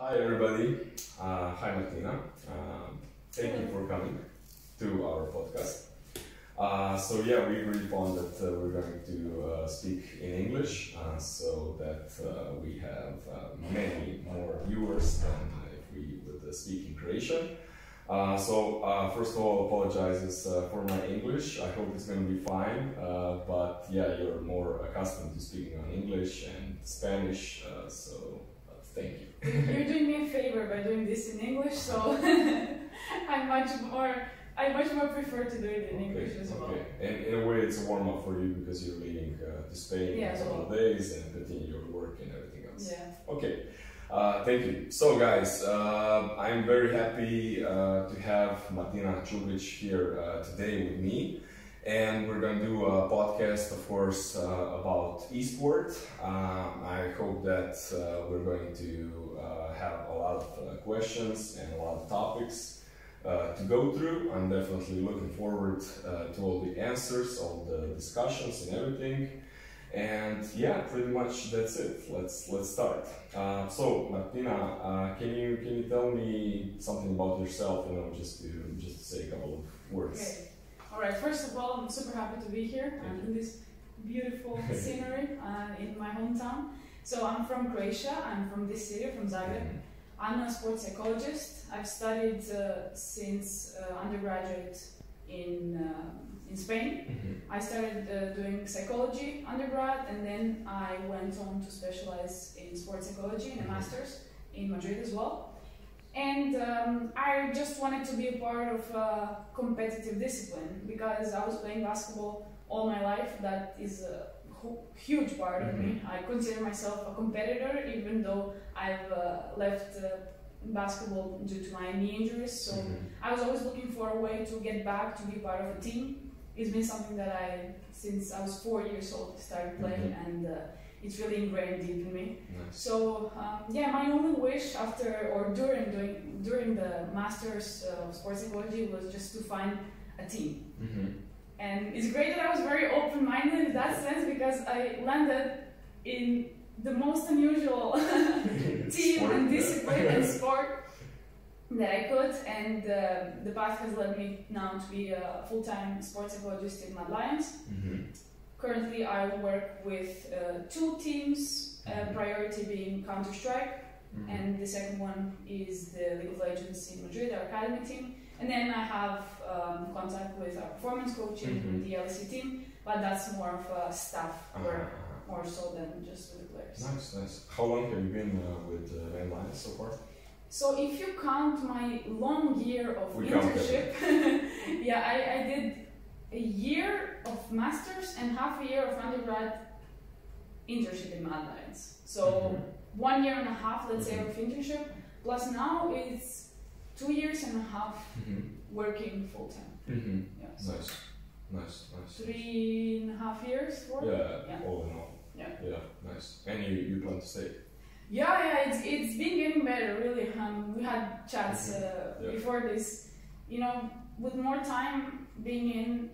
Hi everybody, hi Martina, thank you for coming to our podcast. We agreed upon that we're going to speak in English so that we have many more viewers than if we would speak in Croatian. First of all, apologizes for my English. I hope it's going to be fine, but yeah, you're more accustomed to speaking on English and Spanish, so thank you. You're doing me a favor by doing this in English, so I much more prefer to do it in English as well. Okay, and in a way it's a warm-up for you because you're leaving to Spain in a couple of days and continue your work and everything else. Yeah. Okay, thank you. So guys, I'm very happy to have Martina Čubrić here today with me. And we're going to do a podcast, of course, about esport. I hope that we're going to have a lot of questions and a lot of topics to go through. I'm definitely looking forward to all the answers, all the discussions and everything. And yeah, pretty much that's it. Let's start. So Martina, can you tell me something about yourself? Just to say a couple of words. Okay. All right. First of all, I'm super happy to be here in this beautiful scenery in my hometown. So I'm from Croatia. I'm from this city, from Zagreb. I'm a sports psychologist. I've studied since undergraduate in Spain. I started doing psychology undergrad, and then I went on to specialize in sports psychology in a master's in Madrid as well. And I just wanted to be a part of a competitive discipline because I was playing basketball all my life. That is a huge part of me. I consider myself a competitor, even though I've left basketball due to my knee injuries. So I was always looking for a way to get back to be part of a team. It's been something that since I was 4 years old, started playing, and it's really ingrained deep in me. Nice. So my only wish during the Masters of Sports Psychology was just to find a team. And it's great that I was very open-minded in that sense because I landed in the most unusual team and discipline and sport that I could, and the path has led me now to be a full-time sports psychologist in Mad Lions. Currently, I work with two teams, priority being Counter-Strike, and the second one is the League of Legends in Madrid, our academy team. And then I have contact with our performance coaching, the LEC team, but that's more of a staff work, more so than just with the players. Nice. How long have you been with Mad Lions so far? So if you count my long year of internship, I did a year of masters and half a year of undergrad internship in Mad Lions. So 1 year and a half, let's say, of internship, plus now it's 2 years and a half working full time. Nice. 3.5 years for all in all. Yeah, nice. And you plan to stay? Yeah, it's been getting better, really. We had chats before this. With more time being in,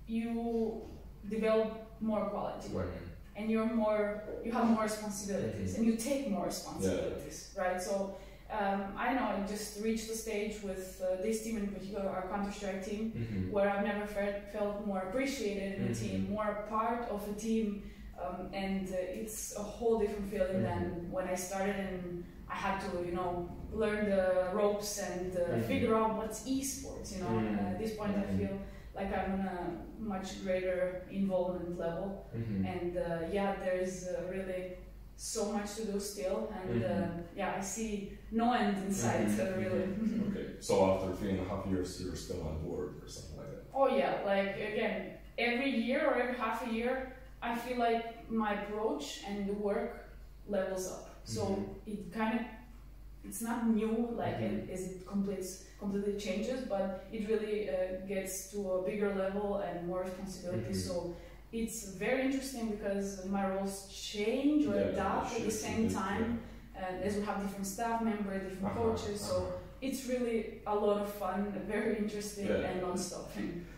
you develop more quality work, and you have more responsibilities, and you take more responsibilities, right? So I don't know, I just reached the stage with this team in particular, our Counter-Strike team, where I've never felt more appreciated in a team, more part of a team. And it's a whole different feeling than when I started and I had to, learn the ropes and figure out what's esports. At this point, I feel like I'm on a much greater involvement level, and there's really so much to do still, and I see no end in sight, really. Okay, so after 3.5 years, you're still on board or something like that? Oh yeah, like again, every year or every half a year, I feel like my approach and the work levels up. So it's not new, like it completely changes, but it really gets to a bigger level and more responsibility. So it's very interesting because my roles change or adapt at the same time, as we have different staff members, different coaches. So it's really a lot of fun, very interesting, and non-stop.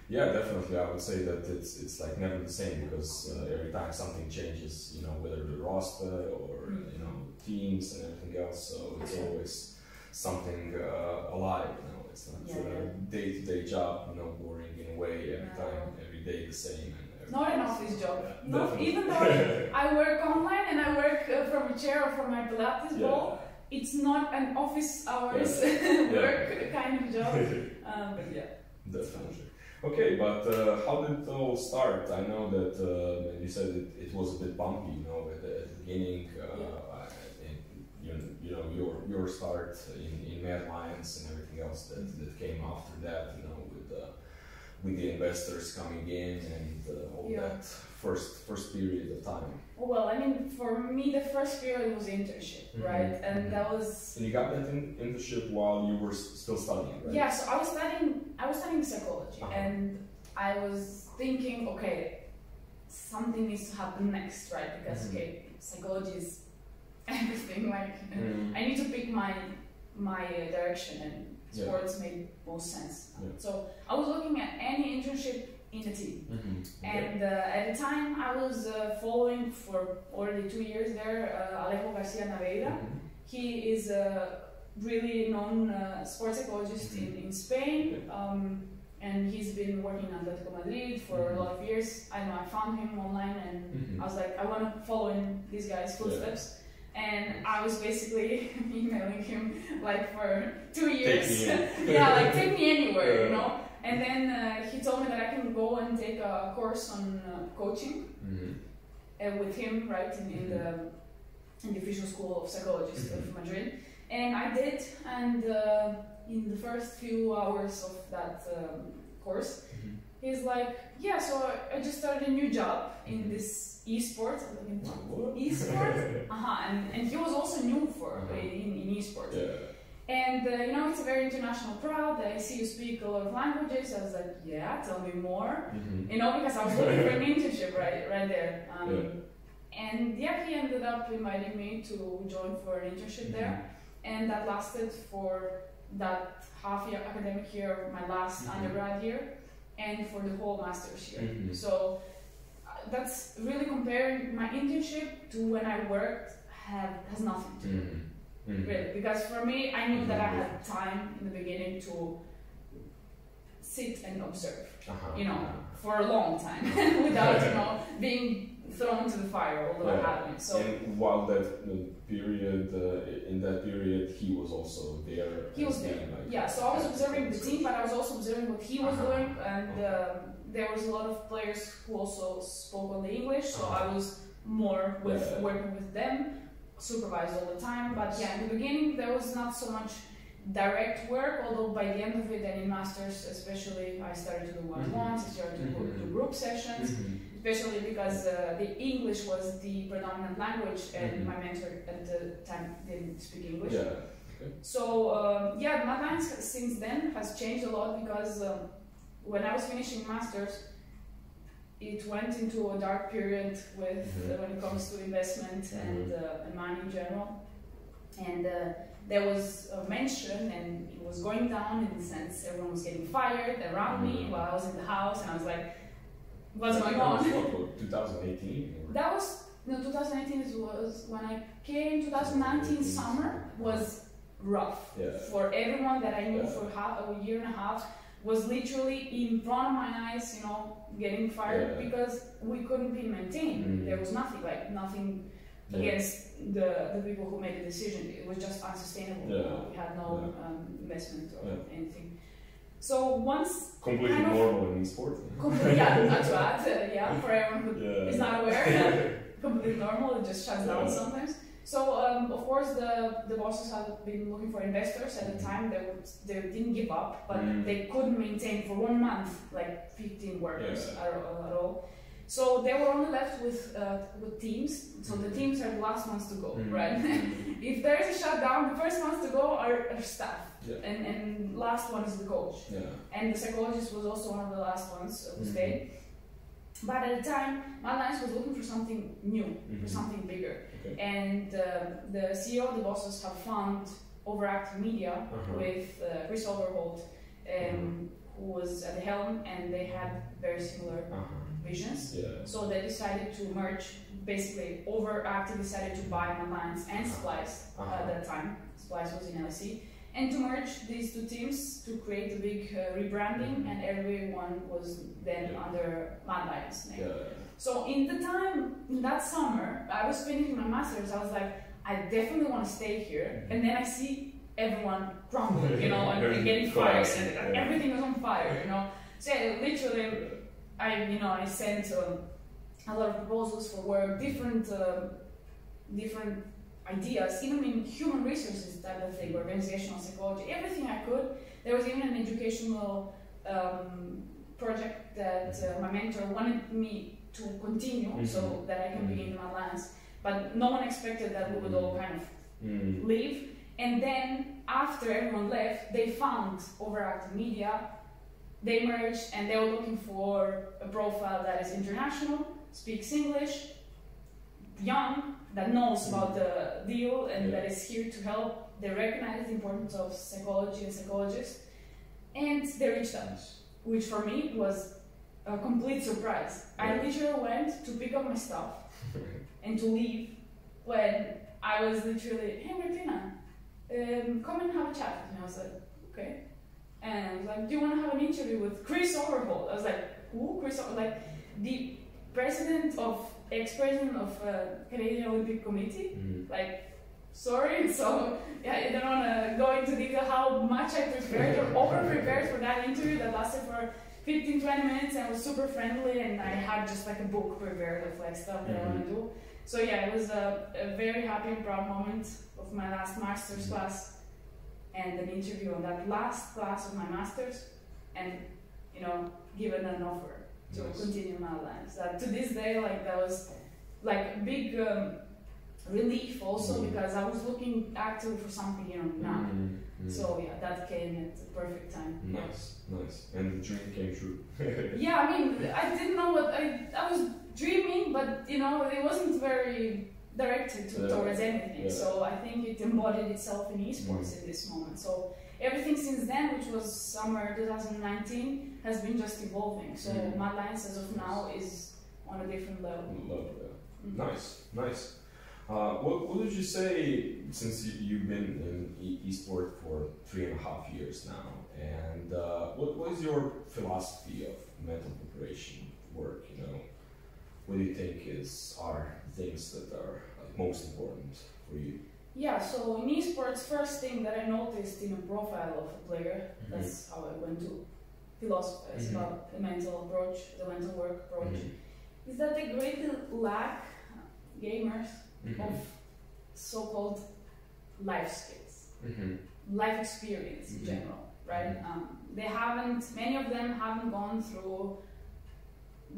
Yeah, definitely. I would say that it's like never the same, because every time something changes, you know, whether the roster or you know, teams and everything else. So it's always something alive. You know, it's not a day-to-day job. You know, boring in a way every day the same. Not an office job. Not, even though I work online and I work from a chair or from my Pilates ball, it's not an office hours work kind of job. But yeah. Definitely. Okay, but how did it all start? I know that you said it was a bit bumpy, you know, at the beginning. You know, your start in Mad Lions and everything else that came after that, you know, with the investors coming in and all that first period of time. Well, I mean, for me, the first period was internship, right? And that was. And you got that internship while you were still studying, right? Yeah, so I was studying psychology, and I was thinking, okay, something needs to happen next, right? Because psychology is everything. Like, I need to pick my direction, and sports made most sense. So I was looking at any internship in a team, and at the time I was following for already 2 years there Alejo Garcia Naveira. He is a really known sports psychologist in Spain, and he's been working on Atletico Madrid for a lot of years. I know I found him online, and I was like, I want to follow in this guy's footsteps. And I was basically emailing him like for 2 years. Like take me anywhere, you know. And then he told me that I can go and take a course on coaching with him, right, in the official school of psychologists of Madrid. And I did, and in the first few hours of that course, he's like, yeah, so I just started a new job in this esport. Esport? And he was also new in esport. And you know, it's a very international crowd. I see you speak a lot of languages. I was like, yeah, tell me more. You know, because I was looking for an internship right there. And yeah, he ended up inviting me to join for an internship there. And that lasted for that half year academic year, my last undergrad year, and for the whole master's year. So that's really comparing my internship to when I worked has nothing to do. Really, because for me, I knew that I had time in the beginning to sit and observe, you know, for a long time without, you know, being thrown to the fire, although I haven't. So, and while that period, in that period, he was also there. He was there. Like, so I was observing the team, but I was also observing what he was doing, and there was a lot of players who also spoke only English, so I was more working with them. Supervised all the time, but yeah, in the beginning there was not so much direct work, although by the end of it and in masters especially I started to do one-on-ones, I started to do group sessions, especially because the English was the predominant language and my mentor at the time didn't speak English. So my mind since then has changed a lot, because when I was finishing masters, it went into a dark period with when it comes to investment and money in general, and there was a mention, and it was going down in the sense everyone was getting fired around me while I was in the house, and I was like, what's going on? 2018? That was, no, 2018 was when I came. 2019 summer was rough for everyone that I knew for a year and a half. Was literally in front of my eyes, you know, getting fired because we couldn't be maintained. There was nothing against the people who made the decision. It was just unsustainable. We had no investment or anything. So once completely normal in sport. Not to add, for everyone who is not aware, completely normal. It just shuts down sometimes. So of course the bosses had been looking for investors at the time. They didn't give up, but they couldn't maintain for 1 month like 15 workers at all. So they were only left with teams. So the teams are the last ones to go, right? If there is a shutdown, the first ones to go are staff, and last one is the coach. And the psychologist was also one of the last ones who stayed. But at the time, Mindfulness was looking for something new, for something bigger. And the CEO, the bosses have found overactive media with Chris Overholt, who was at the helm, and they had very similar visions. Yeah. So they decided to merge. Basically, Overactive decided to buy Mindfulness and Splice at that time. Splice was in LSE. And to merge these two teams to create a big rebranding, and everyone was then under Mindfulness name. Yeah. So in that summer, I was finishing my master's, I was like, I definitely want to stay here. And then I see everyone crumbling, you know, and getting fired, and everything was on fire, you know. So literally, I sent a lot of proposals for work, different ideas, even in human resources type of thing, organizational psychology, everything I could. There was even an educational project that my mentor wanted me to continue so that I can begin my lines, but no one expected that we would all kind of leave. And then after everyone left, they found Overactive Media, they merged, and they were looking for a profile that is international, speaks English, young, that knows about the deal and that is here to help. They recognize the importance of psychology and psychologists, and they reached out, which for me was a complete surprise. I literally went to pick up my stuff and to leave when I was literally, hey Martina, come and have a chat. And I was like, okay. And I was like, do you want to have an interview with Chris Overholt? I was like, who? Chris Overholt? Like the ex-president of Canadian Olympic Committee. Like, sorry. So yeah, I don't want to go into detail how much I prepared or over-prepared for that interview that lasted for 15-20 minutes and was super friendly, and I had just like a book prepared of like stuff that I want to do. So yeah, it was a very happy and proud moment of my last master's class and an interview on that last class of my master's, and given an offer to continue my lives. That to this day, like that was like big relief also because I was looking actively for something now. So yeah, that came at the perfect time. Nice. And the dream came true. Yeah, I mean, I didn't know what I was dreaming, but it wasn't very directed towards anything. Yeah. So I think it embodied itself in esports in this moment. So everything since then, which was summer 2019, has been just evolving. So Mad Lions as of now is on a different level. Nice. What would you say, since you've been in esport for 3.5 years now, and what is your philosophy of mental preparation work? What do you think are things that are most important for you? Yeah, so in esports, first thing that I noticed in a profile of a player, that's how I went to philosophize about the mental approach, the mental work approach, is that they greatly lack gamers of so-called life skills, life experience in general, right? Many of them haven't gone through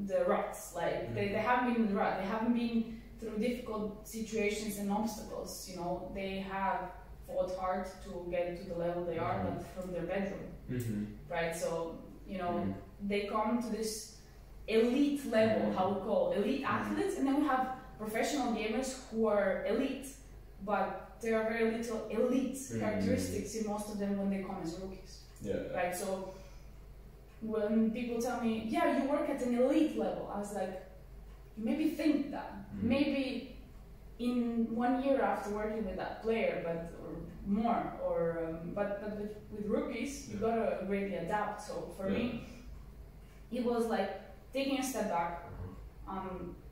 the ruts, like they haven't been in the rut, they haven't been through difficult situations and obstacles, they have fought hard to get to the level they are, but from their bedroom, right? So, they come to this elite level, how we call elite athletes, and then we have professional gamers who are elite, but there are very little elite characteristics in most of them when they come as rookies. Yeah. Right. So when people tell me, "Yeah, you work at an elite level," I was like, "You maybe think that. Maybe in 1 year after working with that player, but with rookies, you gotta greatly adapt." So for me, it was like taking a step back,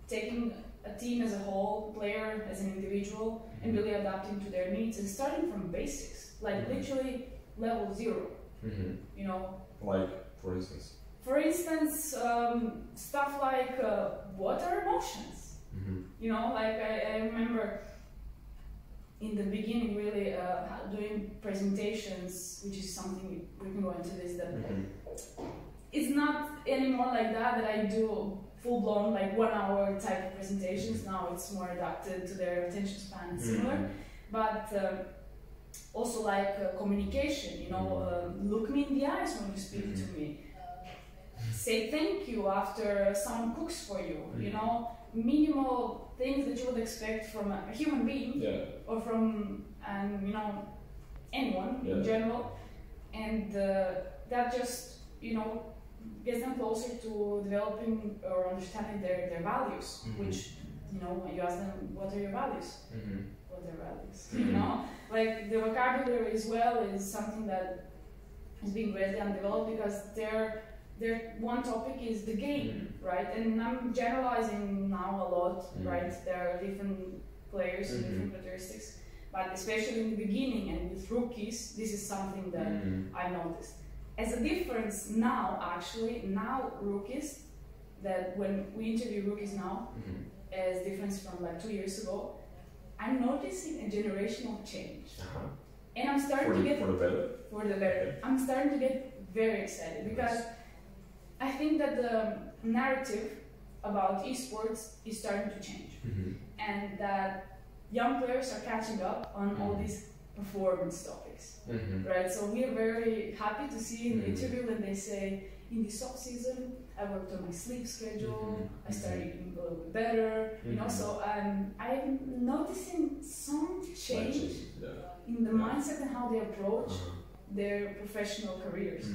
taking a team as a whole, player as an individual, and really adapting to their needs and starting from basics, like literally level 0. Like, for instance? For instance, stuff like what are emotions? Like I remember in the beginning really doing presentations, which is something we can go into this, that it's not anymore like that I do full-blown like 1 hour type of presentations. Now it's more adapted to their attention span and similar, but also like communication, look me in the eyes when you speak to me, say thank you after someone cooks for you, minimal things that you would expect from a human being or from anyone in general, and that just, you know, gets them closer to developing or understanding their values, which, you know, when you ask them, what are your values? What are values? You know, like the vocabulary as well is something that is being greatly undeveloped, because their one topic is the game, right? And I'm generalizing now a lot, right? There are different players and different characteristics, but especially in the beginning and with rookies, this is something that I noticed. As a difference now, actually, now rookies, that when we interview rookies now, as difference from like 2 years ago, I'm noticing a generational change. And I'm starting to get... For the better? For the better. I'm starting to get very excited, because I think that the narrative about esports is starting to change. And that young players are catching up on all these performance topics, right? So we are very happy to see in the interview when they say, in this off season, I worked on my sleep schedule, I started eating a little bit better, you know, so I'm noticing some change in the mindset and how they approach their professional careers.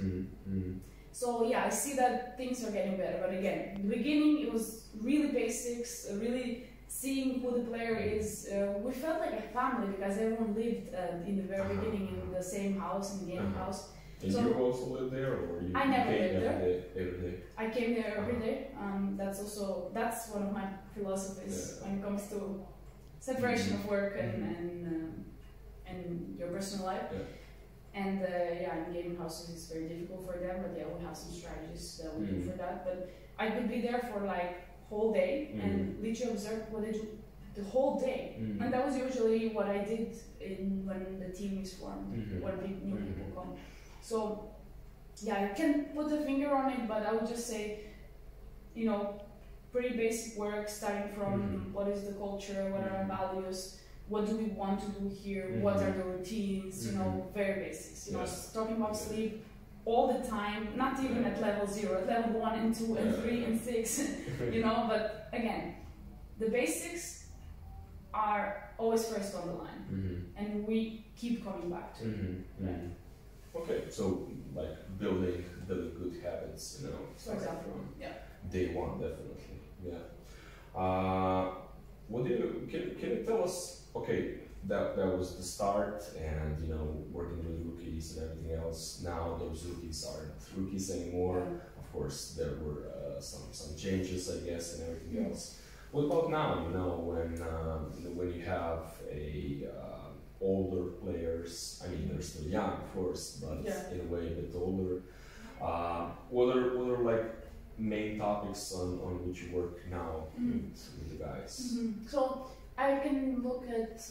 So yeah, I see that things are getting better, but again, in the beginning it was really basics, really seeing who the player is. We felt like a family, because everyone lived in the very beginning in the same house, in the game house. And so you also lived there, or you I never lived there. Every day? I came there every day. That's one of my philosophies when it comes to separation of work and your personal life. And in gaming houses it's very difficult for them, but we have some strategies that we do for that. But I could be there for like whole day and literally observe what they do the whole day. And that was usually what I did when the team is formed, when new people come. So yeah, I can't put a finger on it, but I would just say, you know, pretty basic work, starting from what is the culture, what are our values, what do we want to do here, what are the routines, you know, very basics. You know, talking about sleep all the time, not even at level 0, at level 1 and 2 and 3 and 6, you know, but again, the basics are always first on the line, and we keep coming back to it. Okay, so like building good habits, you know, for example, day one, definitely. What do you can you tell us? Okay, that was the start, and you know, working with rookies and everything else. Now those rookies aren't rookies anymore. Of course, there were some changes, I guess, and everything else. What about now? You know, when you have a older players, I mean, they're still young, of course, but in a way a bit older. What are like main topics on which you work now with the guys? So I can look at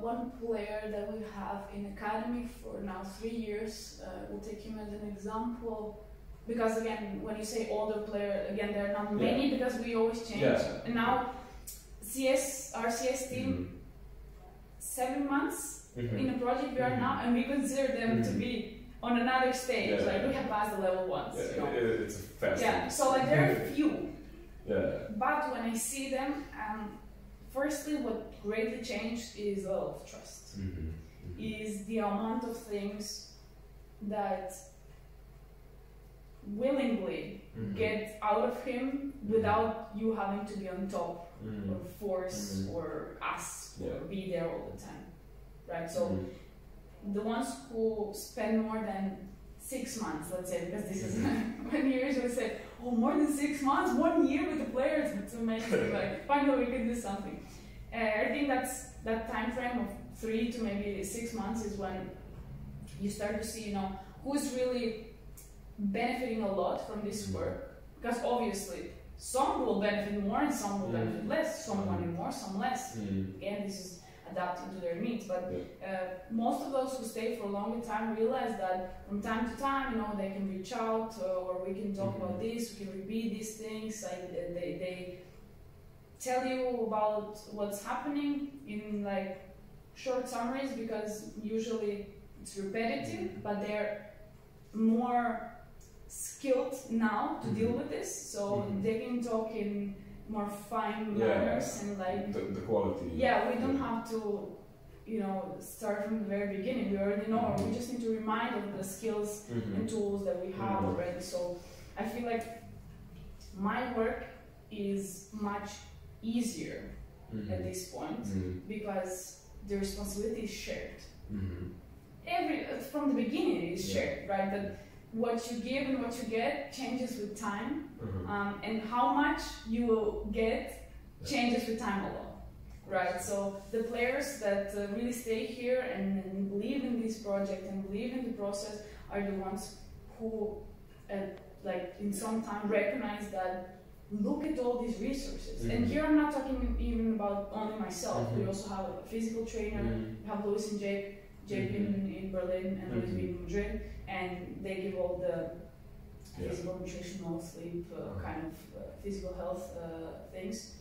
one player that we have in academy for now 3 years. We'll take him as an example, because again, when you say older player, again, there are not many, because we always change. And now our CS team, 7 months in the project we are now, and we consider them to be on another stage. Like we have passed the level 1s. You know? It's a fast. So like there are few. But when I see them, firstly, what greatly changed is a lot of trust. Is the amount of things that willingly get out of him without you having to be on top or force or ask or be there all the time, right? So the ones who spend more than 6 months, let's say, because this is when you usually say, oh, more than 6 months, 1 year with the players, it's amazing, like finally we can do something. I think that time frame of 3 to maybe 6 months is when you start to see, you know, who's really benefiting a lot from this work, because obviously some will benefit more and some will benefit less, some wanting more, some less. Again, this is adapting to their needs, but most of those who stay for a longer time realize that from time to time, you know, they can reach out, or we can talk about this, we can repeat these things, they tell you about what's happening in like short summaries, because usually it's repetitive, but they're more skilled now to deal with this, so they can talk in more fine manners and like the quality. We don't have to, start from the very beginning. We already know, we just need to remind of the skills and tools that we have already. So I feel like my work is much easier at this point because the responsibility is shared. From the beginning it is shared, right? That what you give and what you get changes with time, and how much you will get changes with time alone, right? So the players that really stay here and believe in this project and believe in the process are the ones who, like in some time, recognize that. Look at all these resources, and here I'm not talking even about only myself. We also have a physical trainer. We have Louis and Jake in Berlin and Louis in Madrid, and they give all the physical, nutritional, sleep, kind of physical health things.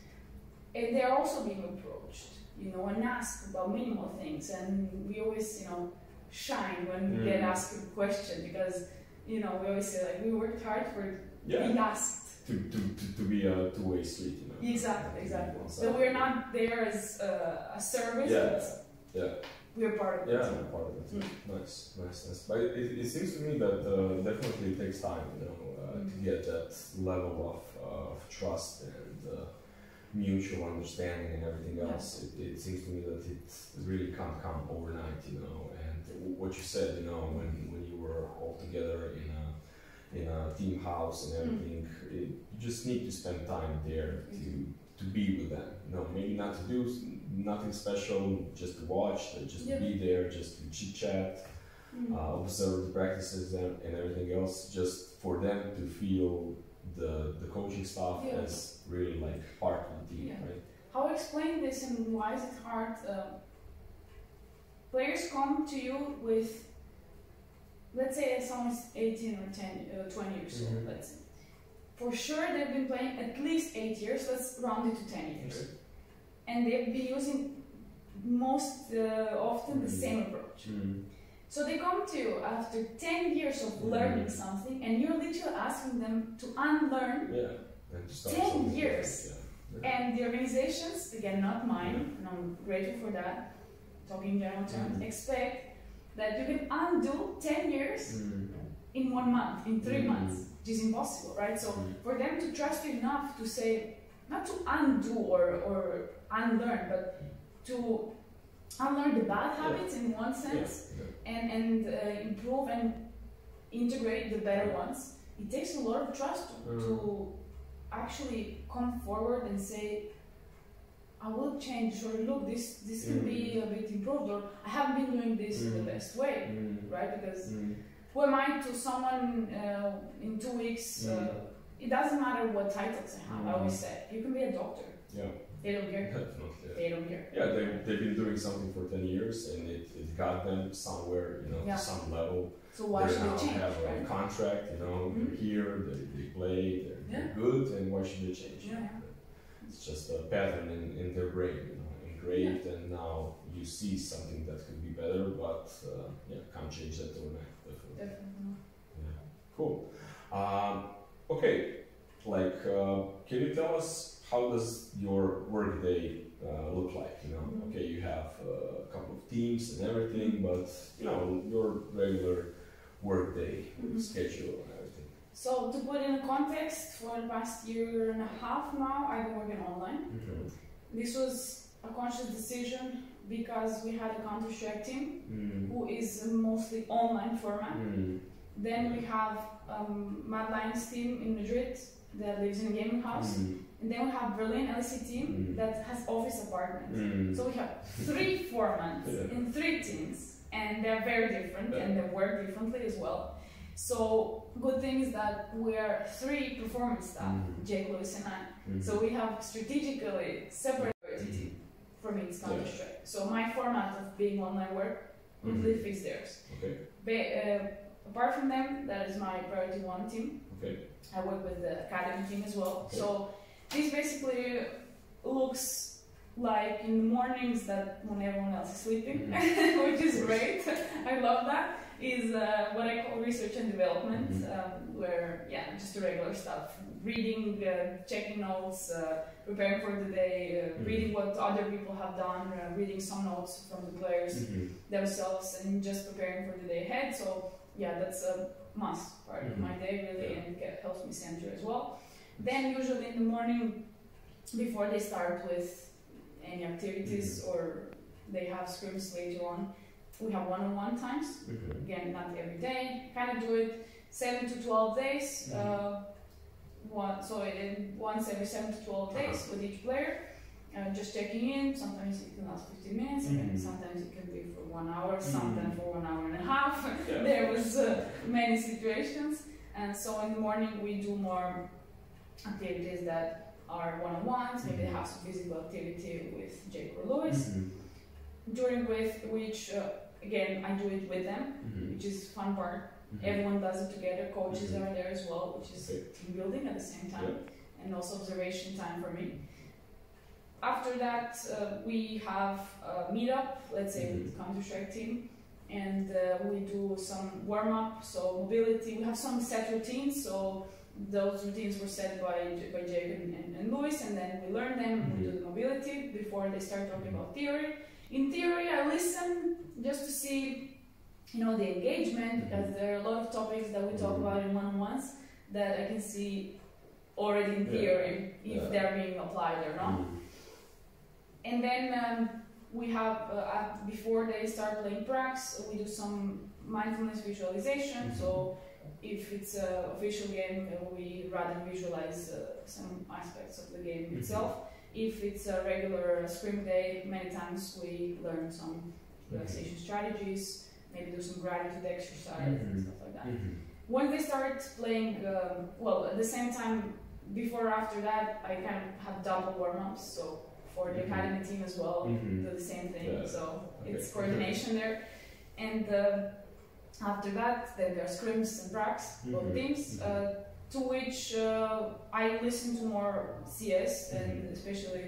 And they're also being approached, and asked about minimal things. And we always, shine when we get asked a question because, we always say like we worked hard for being asked. To be a two-way street, Exactly. So we're not there as a service, but we're part of it. Yeah, we're part of it. Nice. But it seems to me that definitely it takes time, to get that level of trust and mutual understanding and everything else. It seems to me that it really can't come overnight, And what you said, when you were all together in a team house and everything, you just need to spend time there to be with them. Maybe not to do nothing special, just to watch, just to be there, just to chit chat, observe the practices and everything else, just for them to feel the coaching staff as really like part of the team, right? How explain this and why is it hard? Players come to you with, let's say someone's 18 or 20 years old, let's say. For sure they've been playing at least 8 years, let's round it to 10 years. And they've been using most often the same approach. So they come to you after 10 years of learning something, and you're literally asking them to unlearn 10 years. And the organizations, again not mine, and I'm grateful for that, talking in general terms, expect that you can undo 10 years in 1 month, in 3 months, which is impossible, right? So for them to trust you enough to say, not to undo or unlearn, but to unlearn the bad habits in one sense and improve and integrate the better ones, it takes a lot of trust to actually come forward and say, I will change, or look, this can be a bit improved, or I haven't been doing this in the best way, right? Because who am I to someone in 2 weeks? It doesn't matter what titles I have. I always say, you can be a doctor. They don't care. They don't care. Yeah, they've been doing something for 10 years and it got them somewhere, to some level. So why should they change? They have a contract, they're here, they play, they're good, and why should they change? It's just a pattern in their brain, engraved, and now you see something that could be better, but can't change that overnight, definitely. Cool. Okay, can you tell us how does your workday look like? Okay, you have a couple of teams and everything, but your regular workday schedule and everything. So to put in a context, for the past year and a half now, I've been working online. This was a conscious decision because we had a Counter-Strike team who is mostly online format. Then we have Mad Lions team in Madrid that lives in a gaming house. And then we have Berlin LC team that has office apartments. So we have 3 formats in 3 teams, and they're very different and they work differently as well. So good thing is that we're 3 performance staff, Jake, Lewis and I. So we have strategically separated from its Counter-Strike. So my format of being online work completely fits theirs. Apart from them, that is my priority 1 team. I work with the academy team as well. So this basically looks like in the mornings that when everyone else is sleeping, which is great. I love that. is what I call research and development, where, just the regular stuff. Reading, checking notes, preparing for the day, reading what other people have done, reading some notes from the players themselves, and just preparing for the day ahead. So, that's a must part of my day, really, and it helps me center as well. Then, usually in the morning, before they start with any activities or they have scrims later on, we have one-on-one times. Again, not every day. Kind of do it 7 to 12 days. Once every 7 to 12 days with each player. Just checking in. Sometimes it can last 15 minutes. And sometimes it can be for 1 hour. Sometimes for 1 hour and a half. There was many situations. And so in the morning we do more activities that are one-on-ones. Maybe they have some physical activity with Jake or Lewis. During which, again, I do it with them, which is fun part. Everyone does it together. Coaches are there as well, which is team building at the same time, and also observation time for me. After that, we have a meetup, let's say with the Counter-Strike team, and we do some warm-up, so mobility. We have some set routines, so those routines were set by Jake and Lewis, and then we learn them. We do the mobility before they start talking about theory. In theory, I listen just to see, the engagement, because there are a lot of topics that we talk about in one-on-ones that I can see already in theory if they're being applied or not. And then we have, before they start playing pracs, we do some mindfulness visualization. So if it's an official game, we rather visualize some aspects of the game itself. If it's a regular scrim day, many times we learn some relaxation strategies, maybe do some gratitude exercise and stuff like that. When they start playing, at the same time, before or after that, I kind of have double warm-ups, so for the academy team as well, do the same thing, so it's coordination there. And after that, then there are scrims and pracs, both teams, to which I listen to more CS, and especially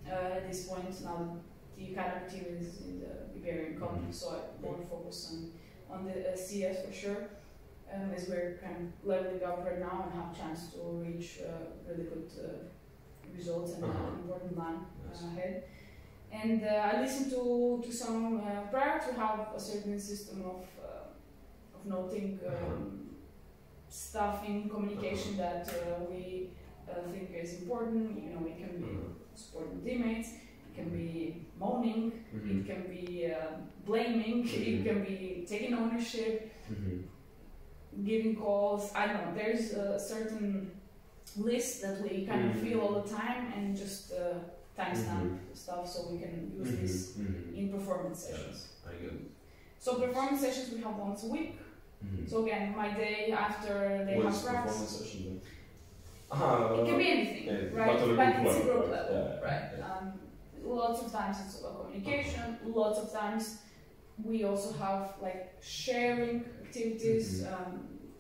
at this point now the academy team is in the Iberian Cup, so I want to focus on the CS for sure, as we're kind of leveling up right now and have a chance to reach really good results and an important line ahead. And I listen to some prior to have a certain system of noting stuff in communication that we think is important. It can be supporting teammates, it can be moaning, it can be blaming, it can be taking ownership, giving calls. I don't know, there's a certain list that we kind of feel all the time, and just timestamp stuff so we can use this in performance sessions. So performance sessions we have once a week. So again, my day after they have practice. It can be anything, right? But it's a group level, right? Lots of times it's about communication. Lots of times we also have like sharing activities.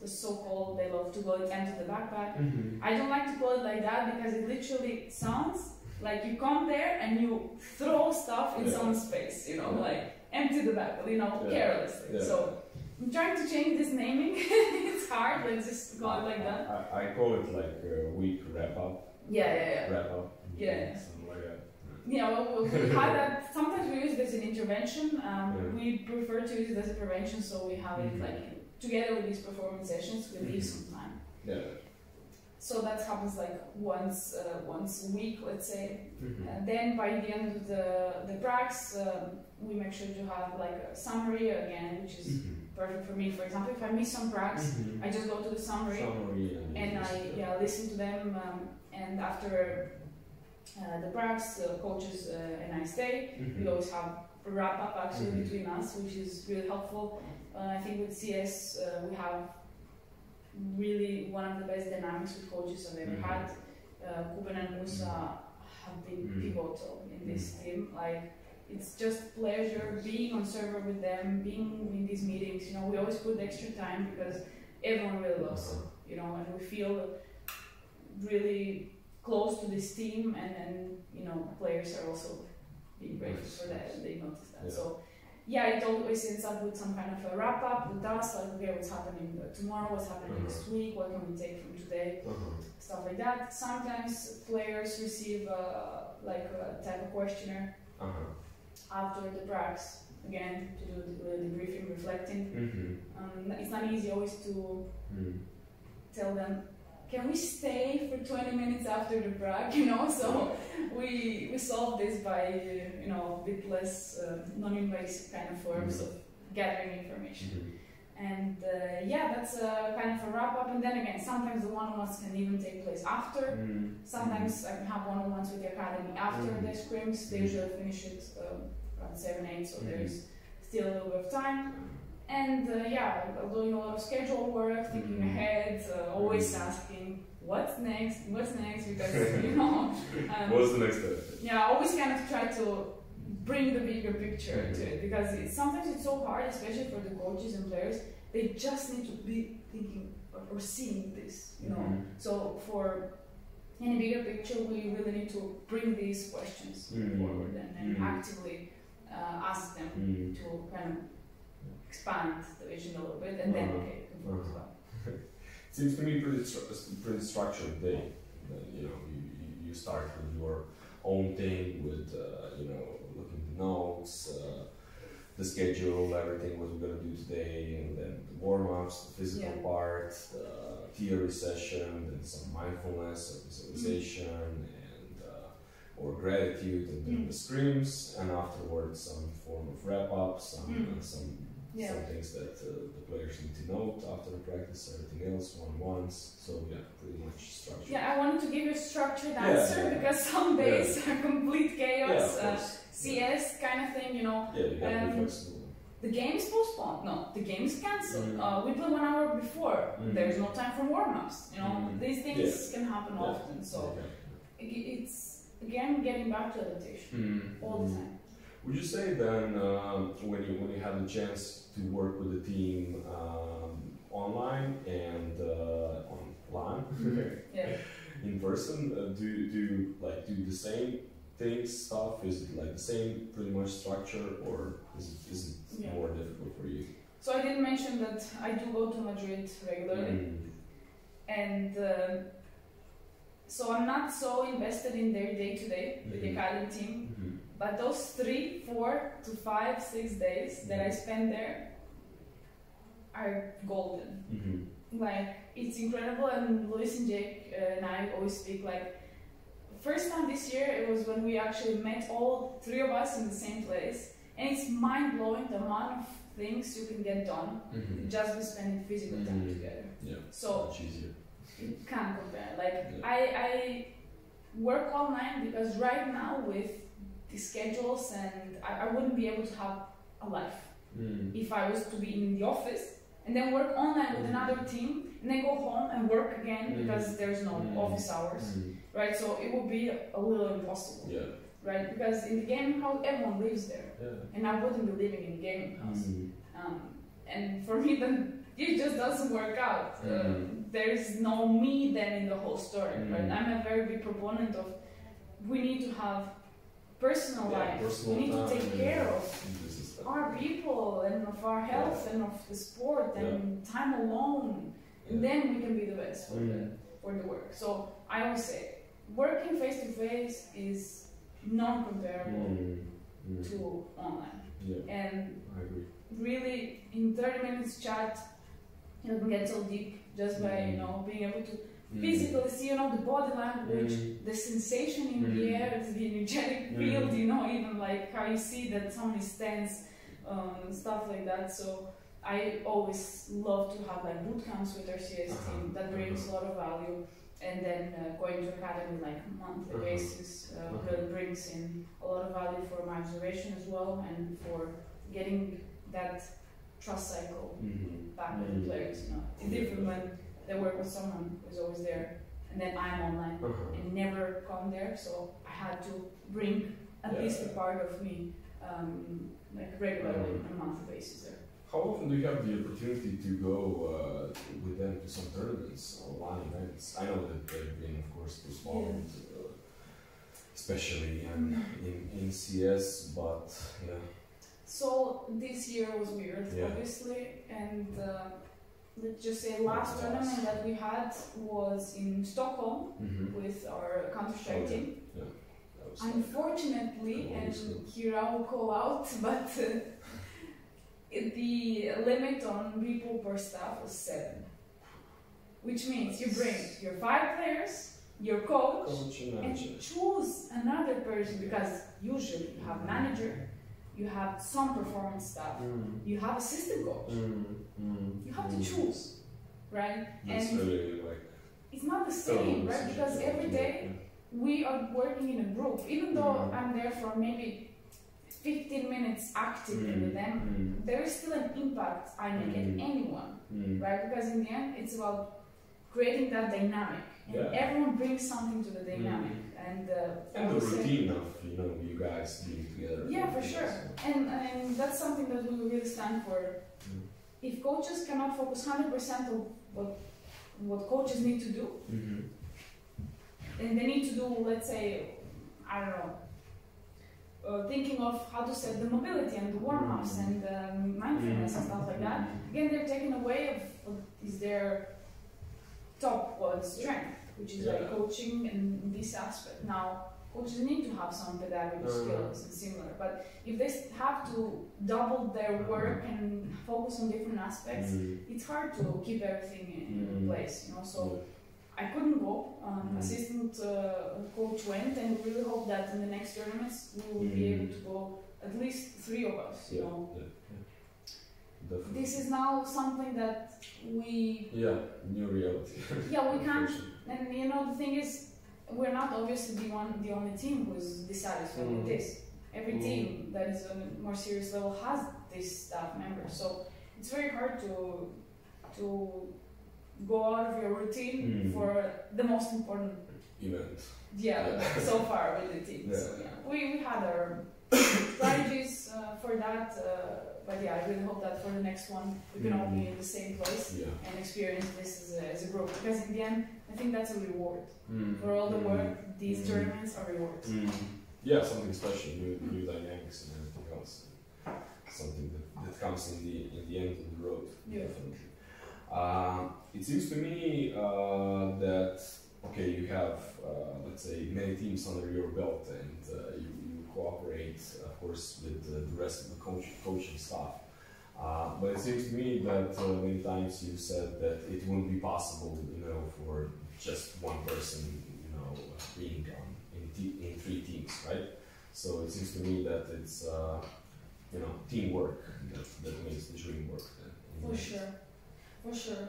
The so-called, they love to call it empty the backpack. I don't like to call it like that because it literally sounds like you come there and you throw stuff in someone's face, like empty the backpack, carelessly. So I'm trying to change this naming. It's hard, let's just call it like that. I call it like a week wrap up. Wrap up. Something like that. Well, we have that. Sometimes we use it as an intervention. We prefer to use it as a prevention, so we have it like together with these performance sessions, we leave some time. So that happens like once a week, let's say. Then by the end of the pracs, we make sure to have like a summary again, which is perfect for me. For example, if I miss some pracs, I just go to the summary and I listen to them. And after the pracs, coaches and I stay. We always have a wrap up actually between us, which is really helpful. I think with CS we have really one of the best dynamics with coaches I've ever had. Kuben and Musa have been pivotal in this team. Like, it's just pleasure being on server with them, being in these meetings. We always put extra time because everyone really loves it. And we feel really close to this team, and players are also being grateful for that, and they notice that. So yeah, it always ends up with some kind of a wrap up with us, like, okay, what's happening tomorrow, what's happening next week, what can we take from today, stuff like that. Sometimes players receive like a type of questionnaire after the practice, again, to do the debriefing, reflecting. It's not easy always to tell them, can we stay for 20 minutes after the practice, you know? So we solve this by, you know, a bit less non-invasive kind of forms of gathering information. And yeah, that's kind of a wrap up. And then again, sometimes the one-on-ones can even take place after. Sometimes I can have one-on-ones with the academy after the scrims. They usually finish it around 7, 8, so there is still a little bit of time. And yeah, doing a lot of schedule work, thinking ahead, always asking what's next, because you know. What's the next step? Yeah, I always kind of try to bring the bigger picture to it, because sometimes it's so hard, especially for the coaches and players. They just need to be thinking or seeing this, you know. So for any bigger picture, we really need to bring these questions forward and actively ask them to kind of expand the vision a little bit, and then okay, as well. Seems to me pretty structured day. You know, you start with your own thing, with you know, looking at the notes, the schedule, everything what we're gonna do today, and then the warm-ups, the physical part, the theory session, and some mindfulness or visualization, and or gratitude, and then the scrims, and afterwards some form of wrap-up, some things that the players need to note after the practice, everything else, one-on-ones. So yeah, pretty much structured. Yeah, I wanted to give you a structured answer because some days are complete chaos, CS kind of thing, you know. Yeah, you gotta be flexible. The game is postponed. No, the game is cancelled. We play 1 hour before. There's no time for warm-ups. You know, these things can happen often. So it's again getting back to adaptation all the time. Would you say then, when you had the chance to work with the team online and online, in person, do you like do the same things, stuff? Is it like the same pretty much structure, or is it more difficult for you? So I did mention that I do go to Madrid regularly, and so I'm not so invested in their day-to-day with the academy team. But those 3, 4 to 5, 6 days that I spend there are golden. Like, it's incredible, and Luis and Jake and I always speak, like, first time this year, it was when we actually met all 3 of us in the same place, and it's mind-blowing the amount of things you can get done just by spending physical time together. So, much easier. You can't compare. Like, I work online because right now with the schedules, and I wouldn't be able to have a life if I was to be in the office and then work online with another team and then go home and work again because there's no office hours, right? So it would be a little impossible, right? Because in the gaming house, everyone lives there, and I wouldn't be living in the gaming house. And for me, then it just doesn't work out. There's no me then in the whole story, right? I'm a very big proponent of we need to have personal life. We need to take care of our people and of our health and of the sport and time alone, and then we can be the best for the work. So I always say, working face to face is non-comparable to online. And I agree. Really, in 30 minutes chat, you can get so deep just by being able to physically see, the body language, the sensation in the air, the energetic field, even like how you see that somebody stands, stuff like that. So I always love to have like boot camps with our CS team. That brings a lot of value. And then going to academy like monthly basis really brings in a lot of value for my observation as well, and for getting that trust cycle back with the players. It's different when they work with someone who's always there, and then I'm online and never come there. So I had to bring at least a part of me, like regularly on a monthly basis there. How often do you have the opportunity to go with them to some tournaments, online events? I know that they've been, of course, postponed, especially in CS, but So this year was weird, obviously, and let's just say last tournament that we had was in Stockholm with our Counter-Strike team. Unfortunately, and here I will call out, but the limit on people per staff was 7. Which means you bring your 5 players, your coach and choose another person, because usually you have manager, you have some performance staff, you have assistant coach. You have to choose, right? That's and really like it's not the same, right? Because every day we are working in a group. Even though I'm there for maybe 15 minutes actively with them, there is still an impact I make at anyone, right? Because in the end, it's about creating that dynamic, and everyone brings something to the dynamic, and the routine of you guys being together. Yeah, for sure, and that's something that we really stand for. If coaches cannot focus 100% on what coaches need to do, and they need to do, let's say, I don't know, thinking of how to set the mobility and the warm-ups and mindfulness and stuff like that. Again, they're taking away of what is their top strength, which is like coaching and this aspect. Now, coaches need to have some pedagogy skills and similar, but if they have to double their work and focus on different aspects, it's hard to keep everything in place, So I couldn't go. Assistant coach went, and we really hope that in the next tournaments we will be able to go, at least 3 of us, Definitely. This is now something that we... new reality. we can't, and the thing is, we're not obviously the only team who's dissatisfied with this. Every team that is on a more serious level has this staff member, so it's very hard to go out of your routine for the most important event. So far with the team. So we had our strategies for that, but I really hope that for the next one we can all be in the same place and experience this as a group, because in the end I think that's a reward for all the work. These tournaments are rewards. Something special, new dynamics and everything else. Something that comes in the end of the road. Definitely. It seems to me that you have let's say many teams under your belt, and you cooperate, of course, with the rest of the coaching staff. But it seems to me that many times you said that it wouldn't be possible, for just one person, being in 3 teams, right? So it seems to me that it's teamwork that makes the dream work. For sure.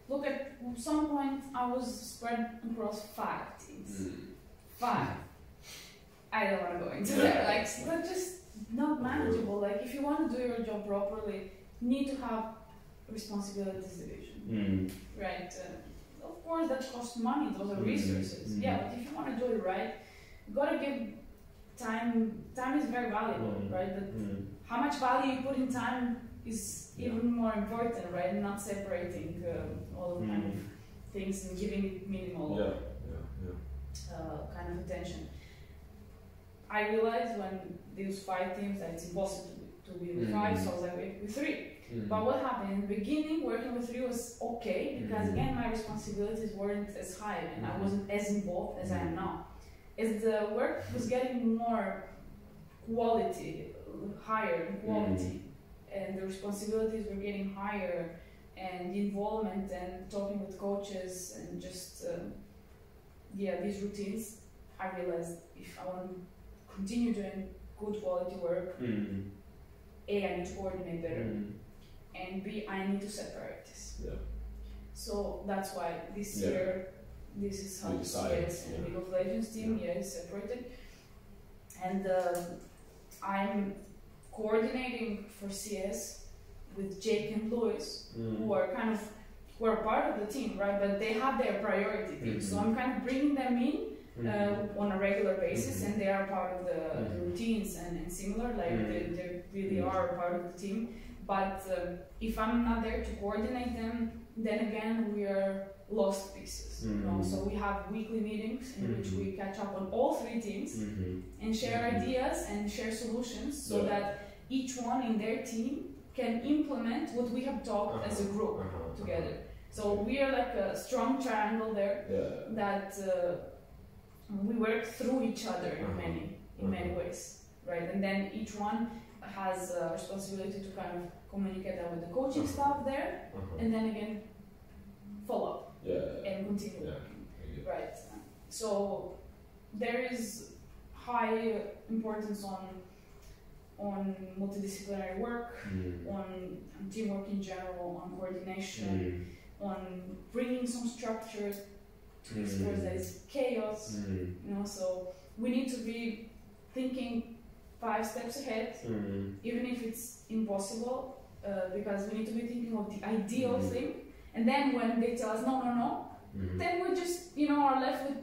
Look, at some point I was spread across 5 teams. 5. I don't want to go into that. That's just not manageable. If you want to do your job properly, you need to have responsibilities division, right? Of course, that costs money. Those are resources. But if you want to do it right, you gotta give time. Time is very valuable, right? But how much value you put in time is even more important, right? And not separating all the kind of things and giving it minimal kind of attention. I realized when these 5 teams that it's impossible to be with 5, so I was like, with 3. But what happened in the beginning, working with 3 was okay, because again my responsibilities weren't as high and I wasn't as involved as I am now. As the work was getting more higher in quality, and the responsibilities were getting higher, and the involvement and talking with coaches and just these routines, I realized if I want to continue doing good quality work, A, I need to coordinate better, and B, I need to separate this. So that's why this year, this is how CS and League of Legends team is separated, and I'm coordinating for CS with Jake and Louis, who are part of the team, right? But they have their priority team, so I'm kind of bringing them in on a regular basis, and they are part of the routines and similar, they really are part of the team. But if I'm not there to coordinate them, then again we are lost pieces. So we have weekly meetings in which we catch up on all 3 teams and share ideas and share solutions, so that each one in their team can implement what we have talked as a group together. So we are like a strong triangle there that we work through each other in many ways, right? And then each one has a responsibility to kind of communicate that with the coaching staff there, and then again follow up and continue working, right? So there is high importance on multidisciplinary work, on teamwork in general, on coordination, on bringing some structure to sports that is chaos, you know. So we need to be thinking 5 steps ahead, even if it's impossible, because we need to be thinking of the ideal thing. And then when they tell us no, then we just, you know, are left with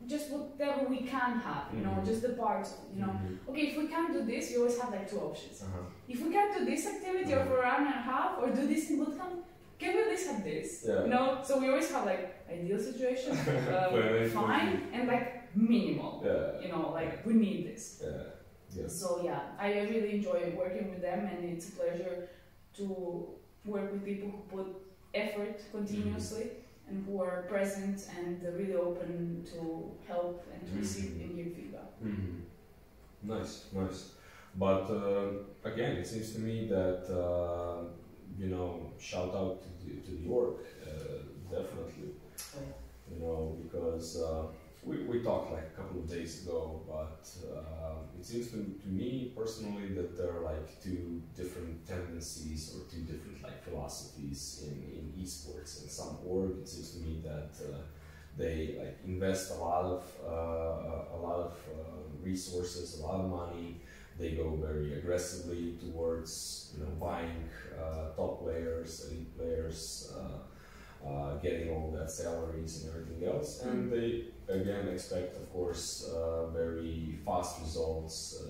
just whatever we can have, you know, just the parts of it, you know. Okay, if we can't do this, you always have like 2 options. If we can't do this activity or for an hour and a half, or do this in bootcamp, can we at least have this? You know, so we always have like ideal situation, fine, and like minimal. You know, like we need this. So yeah, I really enjoy working with them, and it's a pleasure to work with people who put effort continuously and who are present and really open to help and to receive and give feedback. Nice. But again, it seems to me that you know, shout out to the org, definitely. You know, because we talked like a couple of days ago, but it seems to me personally that there are like 2 different tendencies or 2 different like philosophies in esports. In some org, it seems to me that they like invest a lot of resources, a lot of money. They go very aggressively towards, you know, buying top players, elite players, getting all that salaries and everything else, and they again expect, of course, very fast results,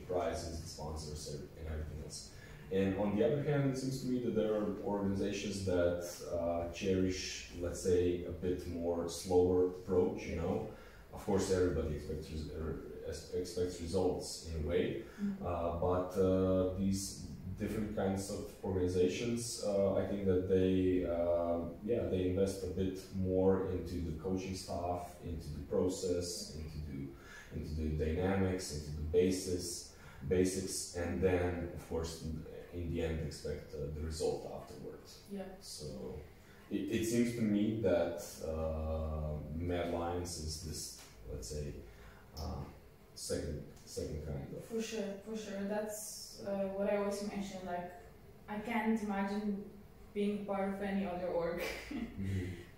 prizes, sponsors, and everything else. And on the other hand, it seems to me that there are organizations that cherish, let's say, a bit more slower approach. You know, of course, everybody expects results in a way, but these different kinds of organizations, I think that they invest a bit more into the coaching staff, into the process, into the dynamics, into the basics, and then of course in the end expect the result afterwards. So it seems to me that Mad Lions is this, let's say, second kind of. For sure. That's what I always mention. Like, I can't imagine being part of any other org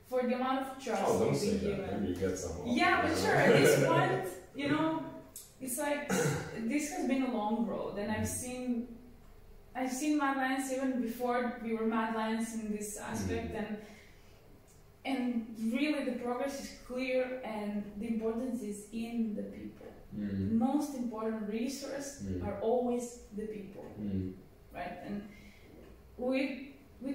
for the amount of trust don't we've say been that. given. Maybe you get some. But sure. At this point, you know, it's like this has been a long road, and I've seen Mad Lions even before we were Mad Lions in this aspect, and really the progress is clear, and the importance is in the people. The most important resource are always the people, right? And we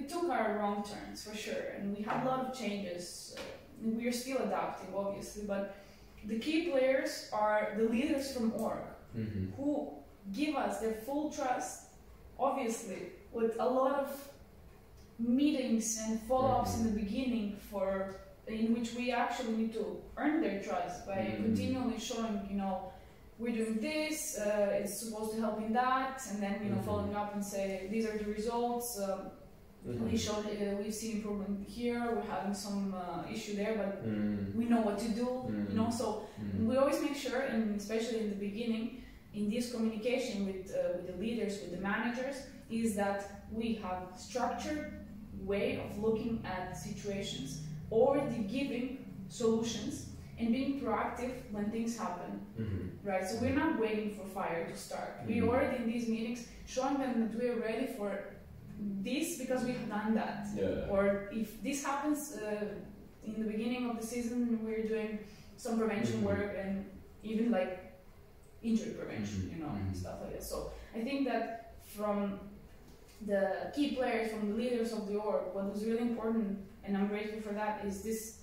took our wrong turns for sure, and we had a lot of changes. We are still adapting, obviously, but the key players are the leaders from org who give us their full trust, obviously, with a lot of meetings and follow-ups in the beginning in which we actually need to earn their trust by continually showing, you know, we're doing this, it's supposed to help in that, and then, you know, following up and say, these are the results, we've seen improvement here, we're having some issue there, but we know what to do, you know, so we always make sure, and especially in the beginning, in this communication with the leaders, with the managers, is that we have structured way of looking at situations, already giving solutions and being proactive when things happen, right? So we're not waiting for fire to start. We already in these meetings showing them that we're ready for this because we've done that. Or if this happens in the beginning of the season, we're doing some prevention work and even like injury prevention, you know, stuff like that. So I think that from the key players, from the leaders of the org, what was really important, and I'm grateful for that, is this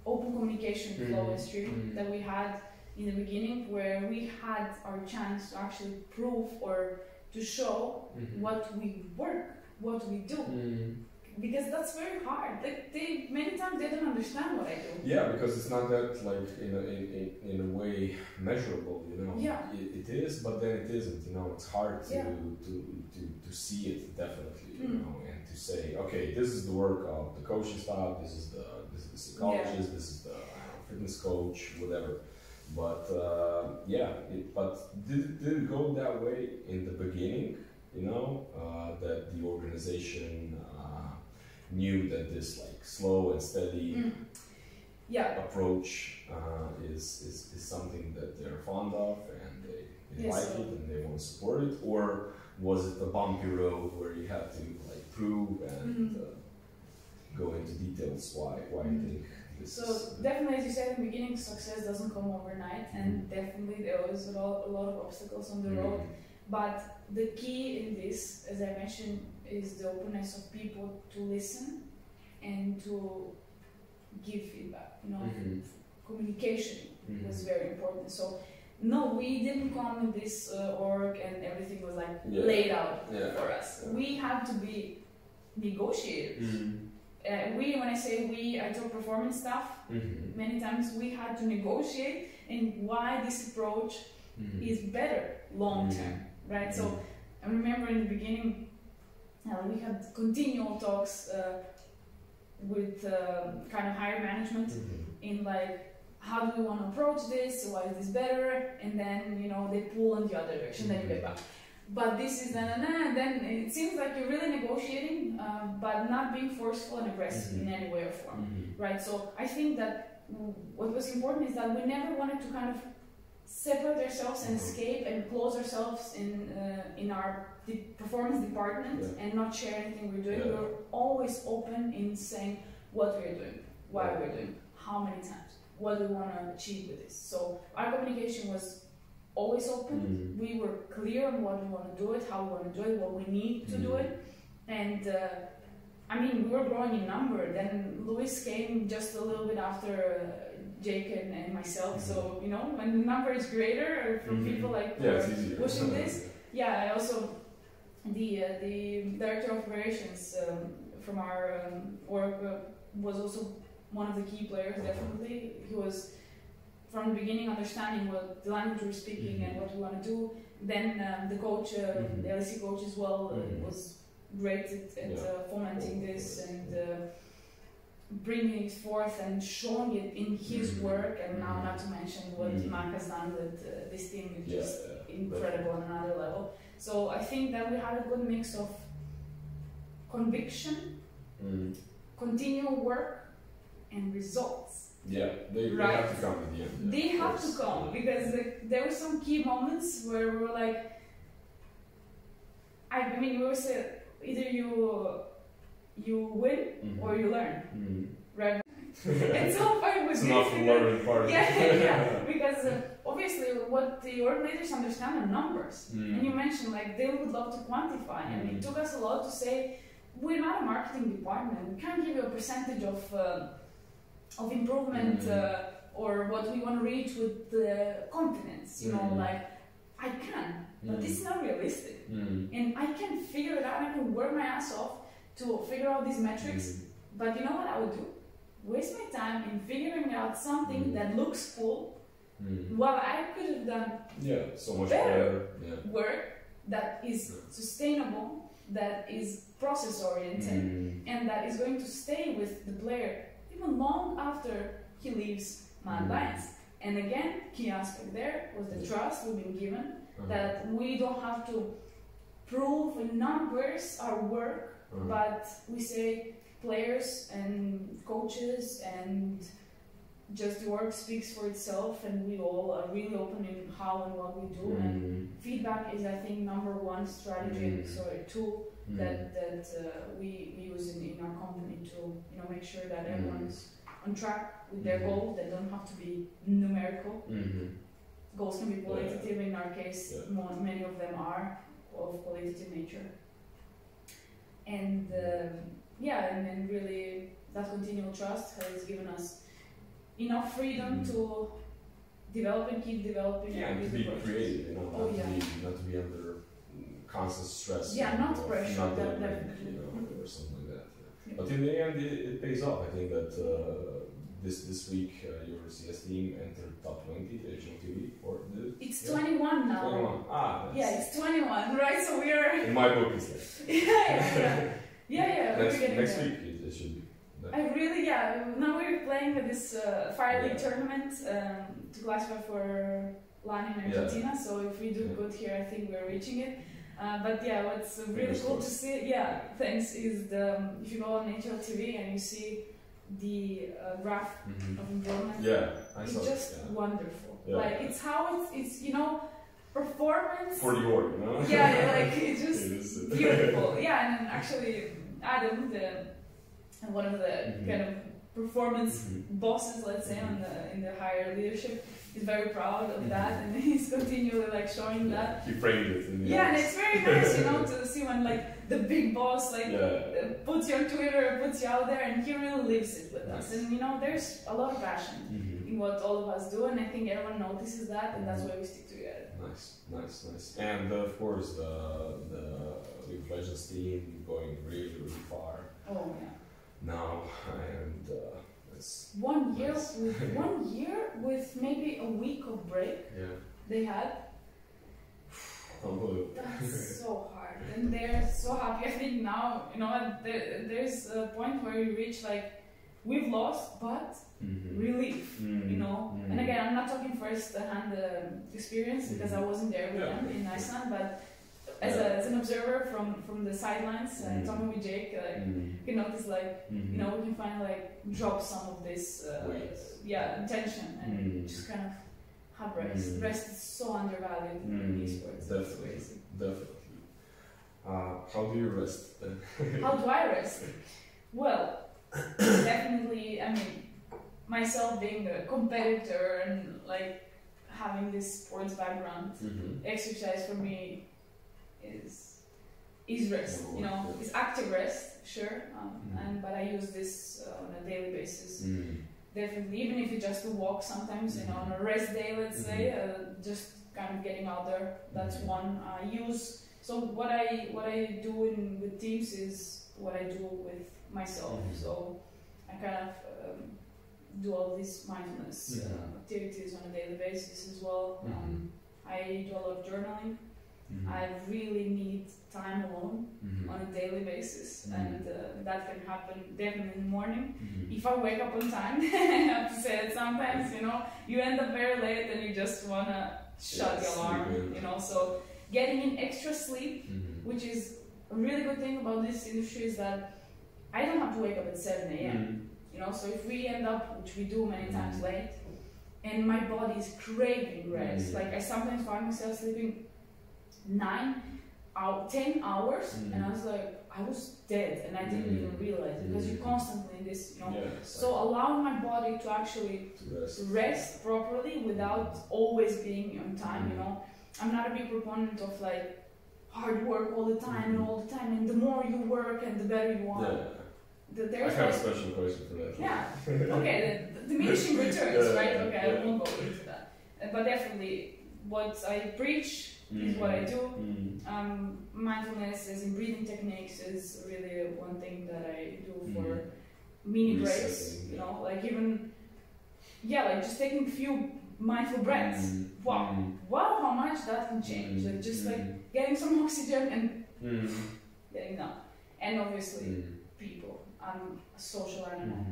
open communication flow and stream that we had in the beginning, where we had our chance to actually prove or to show what we work, what we do. Because that's very hard. Like many times they don't understand what I do. Yeah, because it's not that like in a way measurable, you know. Yeah. It is, but then it isn't. You know, it's hard to see it definitely, you know, and to say, okay, this is the work of the coaching staff, this is the psychologist, this is the fitness coach, whatever. But but did it go that way in the beginning? You know, that the organization knew that this like slow and steady approach is something that they're fond of, and they like it and they want to support it, or was it a bumpy road where you had to like prove and go into details why you think this? So definitely, as you said in the beginning, success doesn't come overnight, and definitely there was a lot of obstacles on the road. But the key in this, as I mentioned, is the openness of people to listen and to give feedback. You know, communication was very important. So no, we didn't come in this org and everything was like laid out for us. We had to be negotiators. When I say we, I talk performance staff. Many times we had to negotiate and why this approach is better long term, right? So I remember in the beginning we had continual talks with kind of higher management in like, how do we want to approach this? Why is this better? And then, you know, they pull in the other direction, then you get back. But this is and then it seems like you're really negotiating, but not being forceful and aggressive in any way or form, right? So I think that what was important is that we never wanted to kind of separate ourselves and escape and close ourselves in our performance department and not share anything we're doing. We're always open in saying what we're doing, why we're doing, how many times, what we want to achieve with this. So our communication was always open. We were clear on what we want to do it, how we want to do it, what we need to do it. And I mean, we were growing in number. Then Luis came just a little bit after Jake and myself. So, you know, when the number is greater from people like pushing this. I also, the director of operations from our work was also one of the key players, definitely. He was from the beginning understanding what the language we were speaking and what we want to do. Then the coach, the LSE coach as well, was great at fomenting this and bringing it forth and showing it in his work. And now, not to mention what Mark has done with this team, is just incredible on another level. So I think that we had a good mix of conviction, continual work, and results. They have to come at the end. They have to come, because there were some key moments where we were like, I mean, we were saying either you win or you learn, right? And so far it was it's not the learning part. Because obviously what the org leaders understand are numbers, and you mentioned like they would love to quantify, and it took us a lot to say we're not a marketing department. We can't give you a percentage of improvement or what we want to reach with confidence. You know, like I can, but this is not realistic, and I can figure it out. I can work my ass off to figure out these metrics. But you know what I would do? Waste my time in figuring out something that looks cool, while I could have done so much better work that is sustainable, that is process oriented, and that is going to stay with the player even long after he leaves Mad Lions. And again, key aspect there was the trust we've been given, that we don't have to prove in numbers our work, but we say players and coaches and just the work speaks for itself, and we all are really open in how and what we do. And feedback is, I think, number one strategy, tool that we use in our company to make sure that everyone's on track with their goals. They don't have to be numerical. Goals can be qualitative. In our case, many of them are of qualitative nature. And and then really that continual trust has given us enough freedom to develop and keep developing. And to be creative, not to be under constant stress. Yeah, not pressure, not definitely. you know, or something like that. Yeah. But in the end, it pays off. I think that this week your CS team entered top 20 HLTV, or did it? It's 21 now. 21. Ah, yeah, it's 21, right? So we are. In my book, it's like. yeah. Next there. week it should be. I really, now we're playing this Fire League tournament to classify for LAN in Argentina, so if we do good here, I think we're reaching it. But yeah, what's really cool to see, thanks, is if you go on HLTV and you see the graph of improvement, it's just wonderful. Yeah. Like, it's how it's you know, performance. For the org, you know? Like, it's just beautiful. Yeah, and actually, Adam, one of the kind of performance bosses, let's say, in the higher leadership, is very proud of that, and he's continually like showing that. He framed it. And it's very nice, you know, to see when like the big boss puts you on Twitter, puts you out there, and he really lives it with us. And you know, there's a lot of passion in what all of us do, and I think everyone notices that, and that's why we stick together. Nice. And of course, the League of Legends team going really far. Oh yeah. Now, and it's 1 year with 1 year with maybe a week of break. They had. That's so hard, and they're so happy. I think now, you know, there's a point where you reach like, we've lost, but relief, you know. And again, I'm not talking first-hand experience because I wasn't there with them in Iceland, but as an observer from the sidelines, talking with Jake, you can notice like, you know, we can finally like drop some of this tension and just kind of have rest. Rest is so undervalued in esports. Definitely. How do you rest? How do I rest? Well, definitely, I mean, myself being a competitor and like having this sports background, exercise for me is rest, you know. It's active rest, sure, but I use this on a daily basis. Definitely, even if it's just to walk sometimes, you know, on a rest day, let's say, just kind of getting out there. That's one I use. So what I do with teams is what I do with myself. So I kind of do all these mindfulness activities on a daily basis as well. I do a lot of journaling. I really need time alone on a daily basis, and that can happen definitely in the morning. If I wake up on time, I have to say it sometimes, you know, you end up very late and you just want to shut the alarm, you know. So getting in extra sleep, which is a really good thing about this industry, is that I don't have to wake up at 7 a.m. You know, so if we end up, which we do many times, late, and my body is craving rest, like I sometimes find myself sleeping 10 hours, and I was like, I was dead, and I didn't even realize it, because you're constantly in this, you know. So allowing my body to actually rest properly without always being on time, you know. I'm not a big proponent of like hard work all the time, and the more you work and the better you are. I have a special question for that. Okay, the diminishing returns, right? Okay, I won't go into that. But definitely, what I preach is what I do. Mindfulness, as in breathing techniques, is really one thing that I do for mini breaks. You know, like even, like just taking a few mindful breaths. Wow, how much that can change. Like just like getting some oxygen and getting down. And obviously, people. I'm a social animal.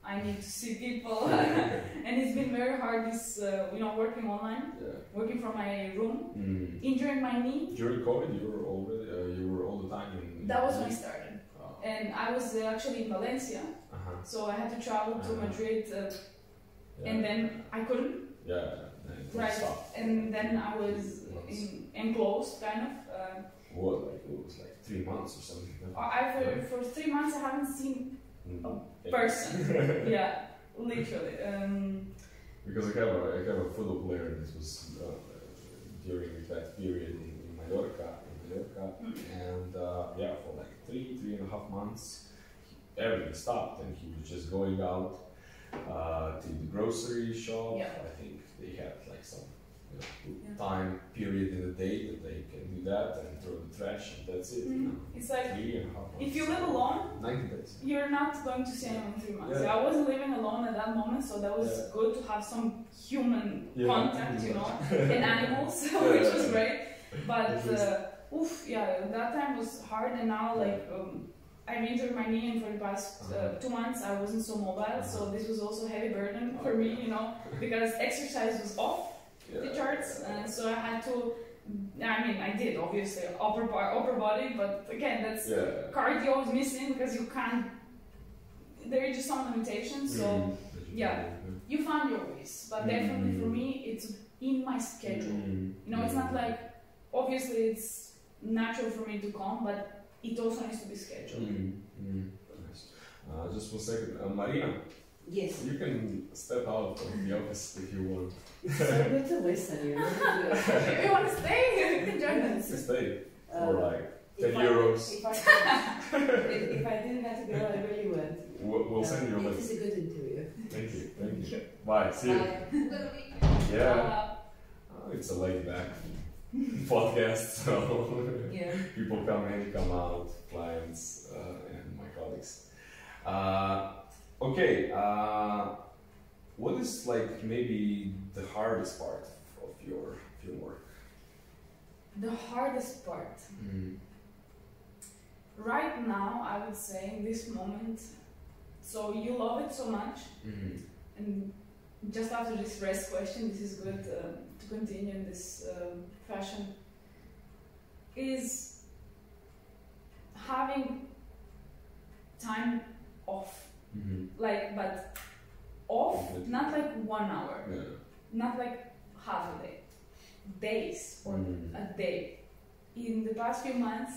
I need to see people, and it's been very hard. This, working online, working from my room, injuring my knee. During COVID, you were all the time in. That was when I started, and I was actually in Valencia, so I had to travel to Madrid, and then I couldn't. And then I was enclosed, kind of. It was like 3 months or something. For 3 months, I haven't seen a person. Literally. Because I have a football player. This was during that period in Mallorca, and for like 3.5 months, everything stopped, and he was just going out to the grocery shop. I think they had like some time period in the day that they can do that and throw the trash and that's it. You know? It's like, 3.5 months. if you live alone, 90 days. you're not going to see anyone in 3 months. Yeah. I wasn't living alone at that moment, so that was good to have some human contact, you know, and animals, which was great. But that time was hard, and now like I injured my knee, and for the past 2 months I wasn't so mobile, so this was also a heavy burden for me, you know, because exercise was off the charts, and so I had to. I mean, I did obviously upper body, but again, that's cardio is missing because you can't. There are just some limitations, so you found your ways, but definitely for me, it's in my schedule. You know, it's not like obviously it's natural for me to come, but it also needs to be scheduled. Nice. Just 1 second, Marina. Yes. You can step out of the office if you want. It's so good to listen, you know. If you want to stay, you can join us. Stay for like 10 euros. If I didn't have to go, I really would. We'll send you a link. It is a good interview. Thank you. Thank you. Bye. See you. Yeah. It's a laid back podcast, so people come in, come out, clients, and my colleagues. Okay. What is like maybe the hardest part of your work? The hardest part. Right now, I would say in this moment, so you love it so much, and just after this rest question, this is good to continue in this fashion, is having time off, like, but off, not like 1 hour, not like half a day, days or a day. In the past few months,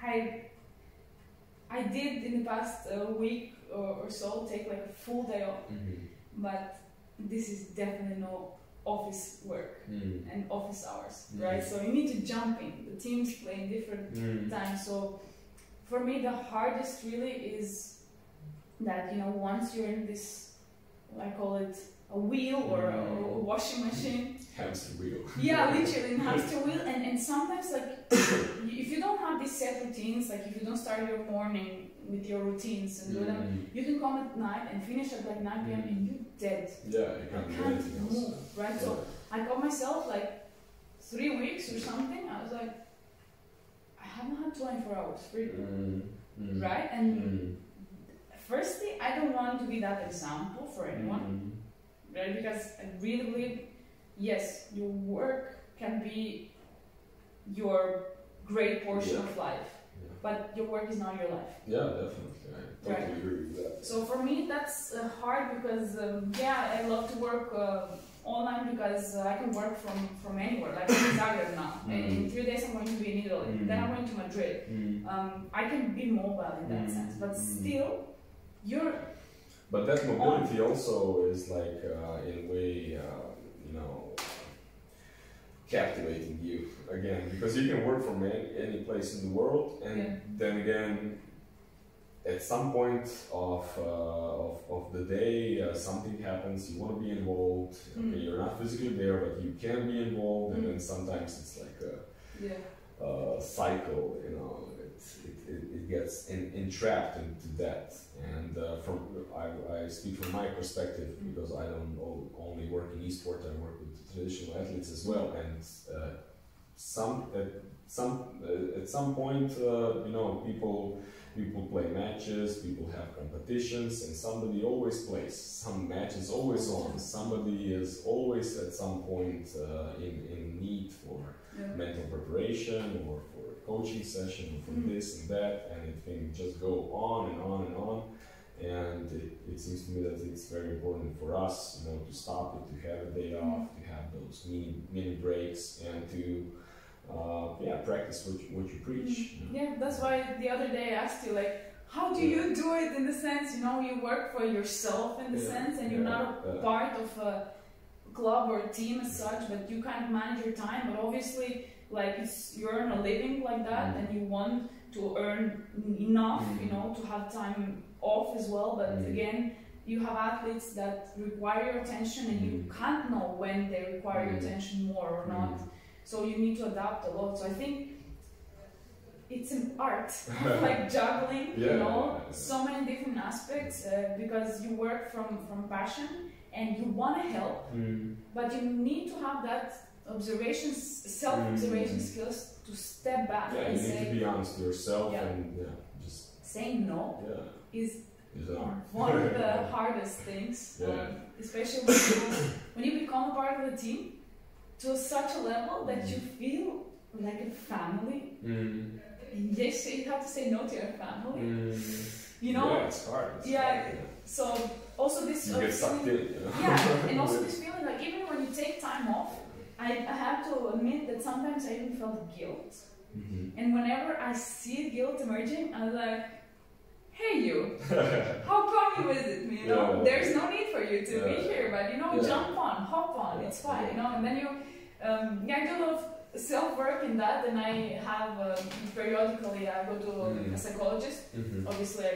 I did in the past week or so take like a full day off, but this is definitely no office work and office hours, right? So you need to jump in. The teams play in different times. So for me, the hardest really is that, you know, once you're in this, I call it a wheel or a washing machine. Hamster wheel. Yeah, literally, hamster wheel. And sometimes, like, if you don't have these set routines, like if you don't start your morning with your routines and do them, you can come at night and finish at like 9 p.m. and you're dead. Yeah, you can't move, right? So I got myself like 3 weeks or something. I was like, I haven't had 24 hours free, right? And firstly, I don't want to be that example for anyone, right? Because I really believe, yes, your work can be your great portion of life, but your work is not your life. Yeah, definitely. I totally agree with that. So for me, that's hard because, I love to work online because I can work from anywhere. Like I'm in Zagreb now, and in 3 days I'm going to be in Italy, then I'm going to Madrid. I can be mobile in that sense, but still, But that mobility also is like, in a way, captivating you again, because you can work from any place in the world, and then again, at some point of the day, something happens. You want to be involved. Okay, you're not physically there, but you can be involved, and then sometimes it's like a cycle. You know, it gets entrapped into that. And I speak from my perspective because I don't only work in esport. I work with traditional athletes as well, and at some point, people play matches, people have competitions, and somebody always plays. Some match is always on. Somebody is always at some point in need for mental preparation or for a coaching session or for this and that, and it can just go on and on and on. And it seems to me that it's very important for us, to stop it, to have a day off, to have those mini breaks, and to practice what you preach. Yeah, that's why the other day I asked you, like, how do you do it in the sense, you work for yourself in the sense, and you're not a part of a club or a team as such, but you kind of manage your time, but obviously, like, you earn a living like that, and you want to earn enough, to have time off as well, but again, you have athletes that require your attention, and you can't know when they require your attention more or not. So you need to adapt a lot. So I think it's an art of like juggling, so many different aspects because you work from passion and you want to help, but you need to have that self-observation skills to step back and you need to be honest with yourself and just saying no is an art. One of the hardest things, especially when you become a part of the team to such a level that you feel like a family. Yes, you have to say no to your family. You know? Yeah, it's hard. So also this. You get sucked in. And also this feeling like even when you take time off, I have to admit that sometimes I even felt guilt. And whenever I see guilt emerging, I was like, hey you, how come you visit me? You know, there's no need for you to be here, but jump on, hop on, it's fine. You know, and then you, I do a lot of self-work in that, and I have periodically I go to a psychologist. Obviously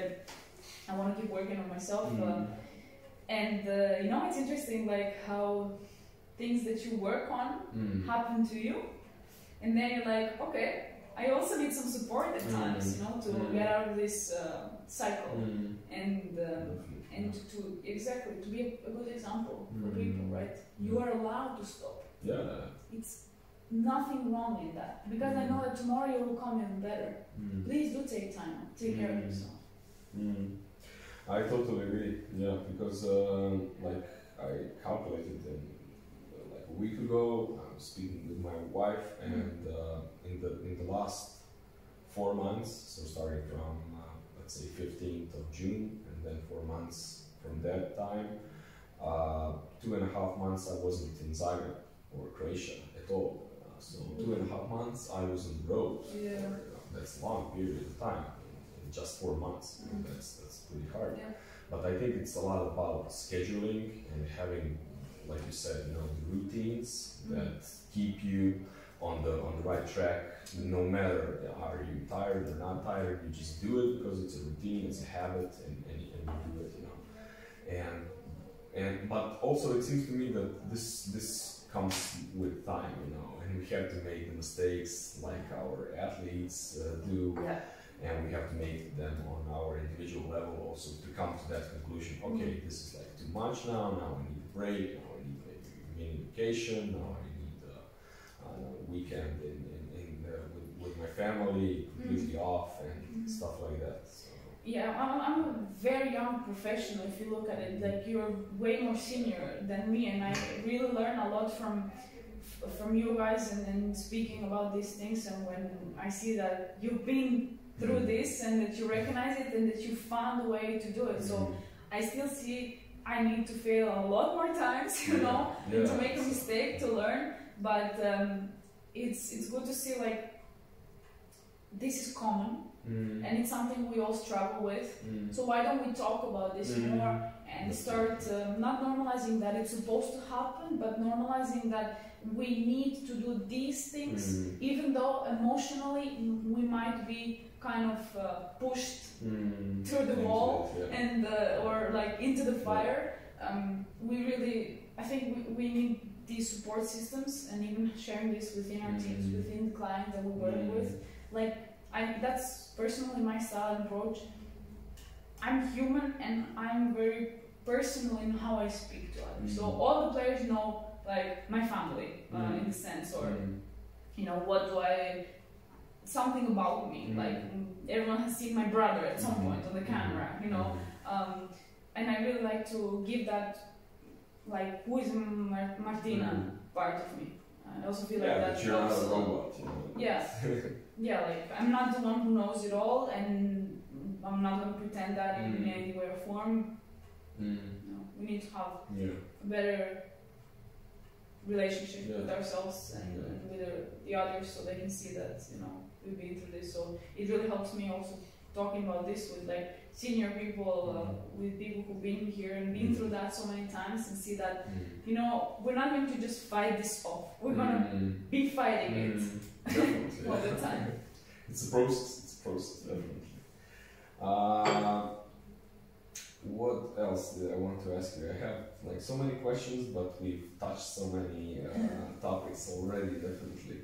I want to keep working on myself, and it's interesting like how things that you work on happen to you, and then you're like, okay, I also need some support at times, to get out of this cycle and to be a good example for people, right? You are allowed to stop. It's nothing wrong in that, because I know that tomorrow you will come even better. Please do take time out, take care of yourself. I totally agree. Because like I calculated like a week ago, I was speaking with my wife, and in the last 4 months, so starting from let's say 15th of June, and then 4 months from that time, 2.5 months I wasn't in Zagreb or Croatia at all. So 2.5 months I was on the road. That's a long period of time in just 4 months. That's pretty hard. But I think it's a lot about scheduling and having, like you said, the routines that keep you on the right track. No matter are you tired or not tired, you just do it because it's a routine, it's a habit, and you do it. But also it seems to me that this comes with time, and we have to make the mistakes like our athletes do, and we have to make them on our individual level also to come to that conclusion. Okay, this is like too much now I need a break, now I need maybe a mini vacation, now I need a weekend with my family, completely off and stuff like that. So. I'm a very young professional if you look at it. Like you're way more senior than me, and I really learn a lot from you guys and speaking about these things. And when I see that you've been through this and that you recognize it and that you found a way to do it, so I still see I need to fail a lot more times, and to make a mistake to learn. But it's good to see like this is common. And it's something we all struggle with. So why don't we talk about this more and start not normalizing that it's supposed to happen, but normalizing that we need to do these things, even though emotionally we might be kind of pushed through the wall and or like into the fire. I think we need these support systems, and even sharing this within our teams, within the clients that we work with. Like that's personally my style and approach. I'm human and I'm very personal in how I speak to others. So all the players know like my family in a sense, or what do I, something about me. Like everyone has seen my brother at some point on the camera, and I really like to give that, like, who is Martina part of me. I also feel like that you're not a robot. Like I'm not the one who knows it all, and I'm not going to pretend that in any way or form. We need to have a better relationship with ourselves and with the others, so they can see that we've been through this. So it really helps me also talking about this with like senior people, with people who've been here and been through that so many times, and see that we're not going to just fight this off. We're going to be fighting it all the time. It's a process. Definitely. What else did I want to ask you? I have like so many questions, but we've touched so many topics already. Definitely.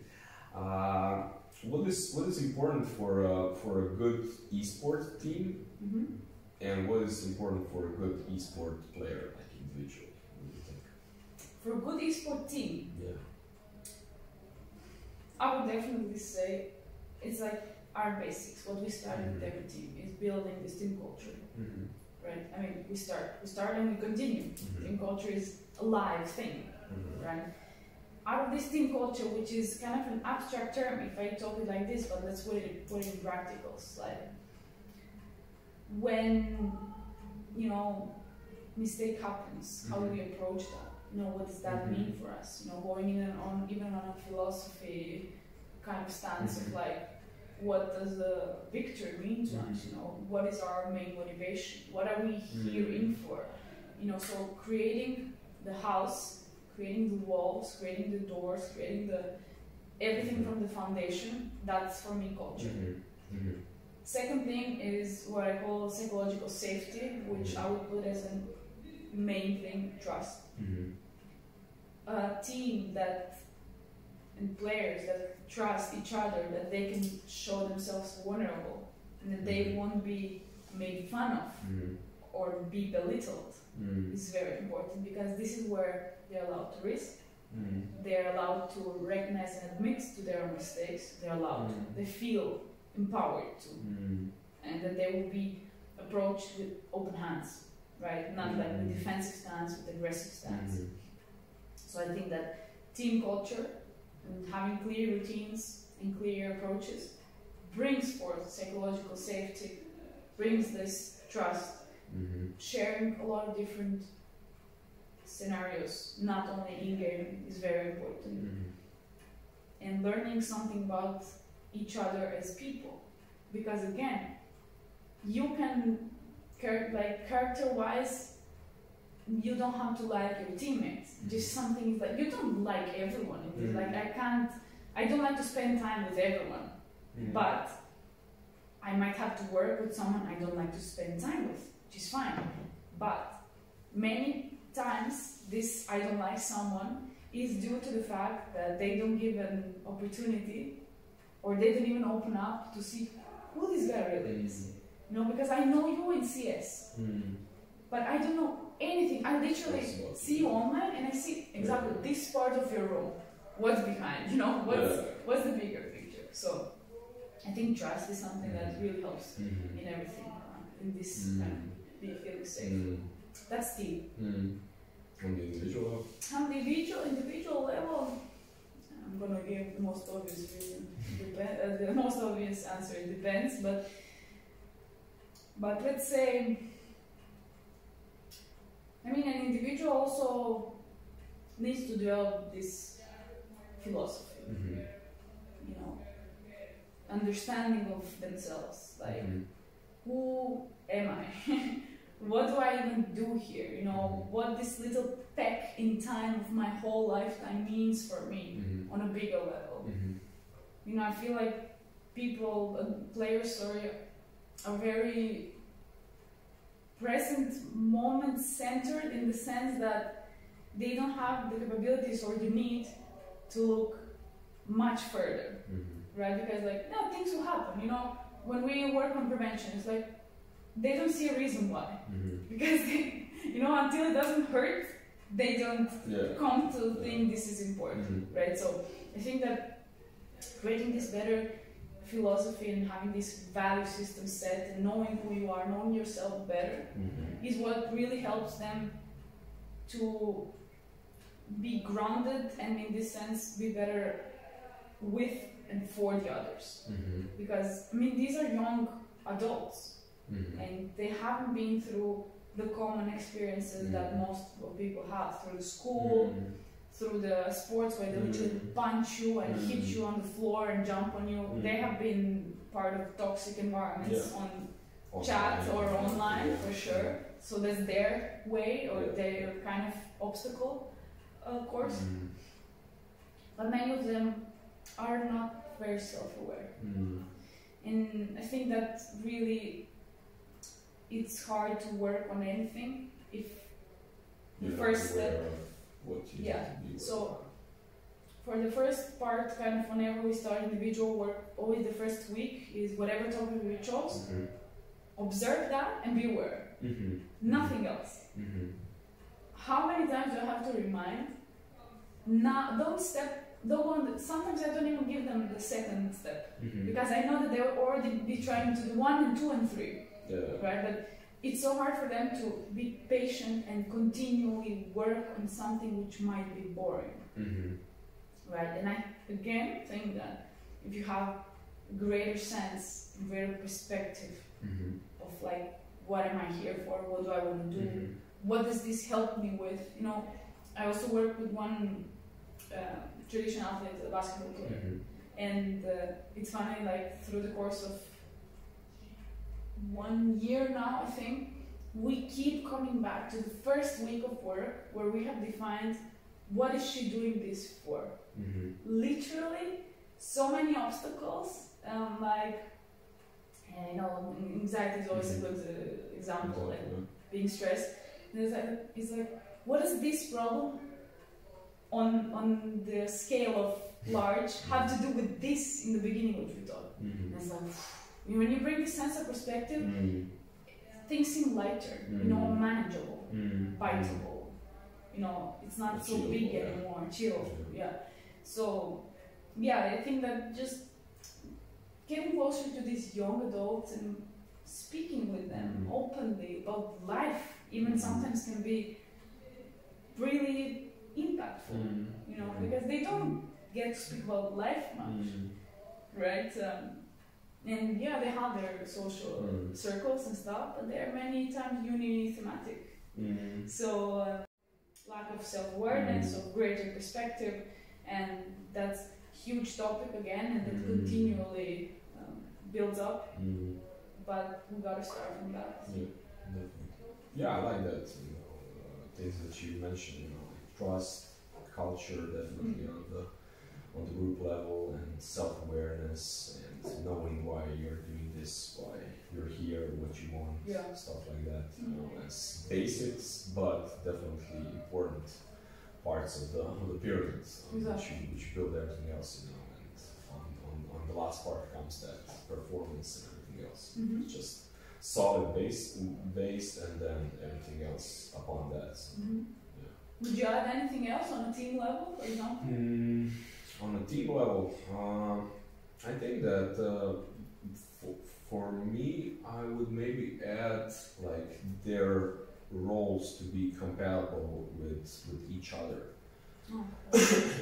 What is important for a good esport team, and what is important for a good esport player, like individual? What do you think? For a good esport team, Yeah. I would definitely say it's like our basics. What we started with every team is building this team culture. Right? I mean, we start and we continue. Team culture is a live thing, right? Out of this team culture, which is kind of an abstract term if I talk it like this, but let's put it in practicals. Like when, you know, mistake happens, how do we approach that? You know, what does that mean for us? You know, going in on even on a philosophy kind of stance of like, what does the victory mean to us? You know, what is our main motivation? What are we here in for? You know, so creating the house, creating the walls, creating the doors, creating everything from the foundation. That's for me culture. Second thing is what I call psychological safety, which I would put as a main thing, trust. A team and players that trust each other, that they can show themselves vulnerable, and that they won't be made fun of or be belittled is very important, because this is where they're allowed to risk, they're allowed to recognize and admit to their own mistakes, they're allowed to, they feel empowered to, and that they will be approached with open hands, right? Not like with defensive stance, with aggressive stance. So I think that team culture and having clear routines and clear approaches brings forth psychological safety, brings this trust, sharing a lot of different scenarios, not only in-game, is very important. And learning something about each other as people. Because again, you can, character-wise, you don't have to like your teammates. Just something like, you don't like everyone. It's like, I don't like to spend time with everyone. But I might have to work with someone I don't like to spend time with, which is fine. But many times, this I don't like someone is due to the fact that they don't give an opportunity, or they don't even open up to see who this guy really is. You know, because I know you in CS, but I don't know anything. I literally see you online and I see exactly this part of your room. What's behind? You know, what's the bigger picture? So I think trust is something that really helps in everything, in this kind of being feeling safe. That's key. On the individual level? On the individual level, I'm gonna give the most obvious reason. The most obvious answer, it depends, but let's say, I mean, an individual also needs to develop this philosophy, you know, understanding of themselves, like, who am I? What do I even do here? You know, what this little peck in time of my whole lifetime means for me on a bigger level. You know, I feel like players, are very present moment centered, in the sense that they don't have the capabilities or the need to look much further, right? Because like, no, things will happen, you know, when we work on prevention, it's like, they don't see a reason why, because they, you know, until it doesn't hurt, they don't come to think this is important, right? So I think that creating this better philosophy and having this value system set and knowing who you are, knowing yourself better, is what really helps them to be grounded and, in this sense, be better with and for the others. Because, I mean, these are young adults, and they haven't been through the common experiences that most of people have, through the school, through the sports where they literally punch you and hit you on the floor and jump on you. They have been part of toxic environments on chat or online, for sure. So that's their way, or their kind of obstacle course. But many of them are not very self-aware. And I think that really it's hard to work on anything if the You're first not aware step. of what you Yeah, need to be so for the first part, kind of whenever we start individual work, always the first week is whatever topic we chose, observe that and be aware. Nothing else. How many times do I have to remind? Don't go sometimes I don't even give them the second step because I know that they will already be trying to do 1 and 2 and 3. Yeah. Right? But it's so hard for them to be patient and continually work on something which might be boring. Right? And I again think that if you have a greater sense, greater perspective of like, what am I here for? What do I want to do? What does this help me with? You know, I also work with one traditional athlete, a basketball player, and it's funny. Like through the course of 1 year now, I think we keep coming back to the first week of work where we have defined what is she doing this for. Literally, so many obstacles. Like, and you know, anxiety is always a good example. Like being stressed. And it's like, what does this problem on the scale of large have to do with this in the beginning, which we thought? And it's like, when you bring this sense of perspective, things seem lighter, you know, manageable, biteable. You know, it's not so big anymore, chill. Yeah. So, yeah, I think that just getting closer to these young adults and speaking with them openly about life, even sometimes can be really impactful, you know, because they don't get to speak about life much, right? And yeah, they have their social circles and stuff, but they're many times uni-thematic. So lack of self-awareness or greater perspective, and that's a huge topic again, and it continually builds up. But we gotta start from that. Yeah, definitely. Yeah, I like that. You know, things that you mentioned. You know, like trust, culture, definitely on the group level, and self-awareness, and knowing why you're doing this, why you're here, what you want, stuff like that. You know, as basics, but definitely important parts of the pyramid, which build everything else. You know, and on the last part comes that performance and everything else. It's just solid base, and then everything else upon that. So, Would you add anything else on a team level, for example? On a team level, I think that for me, I would maybe add like their roles to be compatible with each other.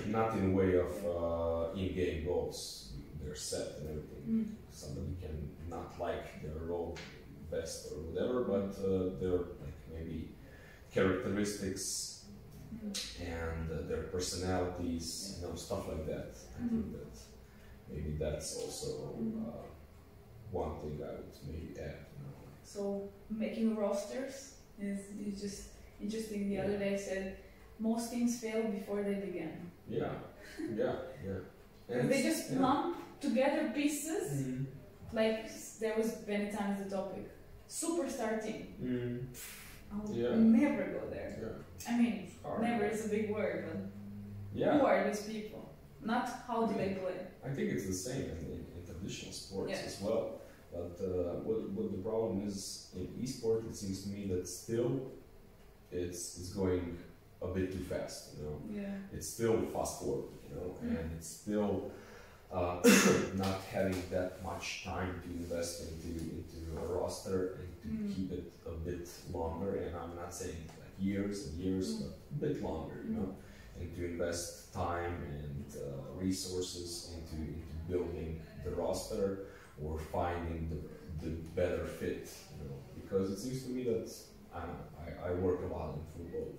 Not in a way of in-game goals. They're set and everything. Somebody can not like their role best or whatever, but their like maybe characteristics and their personalities, you know, stuff like that. I think that maybe that's also one thing I would maybe add. You know. So making rosters is just interesting. The other day I said most teams fail before they begin. Yeah. And they just lump together pieces. Like there was many times the topic superstar team. I'll never go there. I mean, never is a big word, but who are these people? Not how do they play. I think it's the same in traditional sports as well. But what the problem is in esport, it seems to me that still it's going a bit too fast. You know, it's still fast forward. You know, and it's still not having that much time to invest into a roster and to keep it a bit longer. And I'm not saying like years and years, but a bit longer. You know, and to invest time and resources into building the roster or finding the better fit. You know, because it seems to me that I work a lot in football.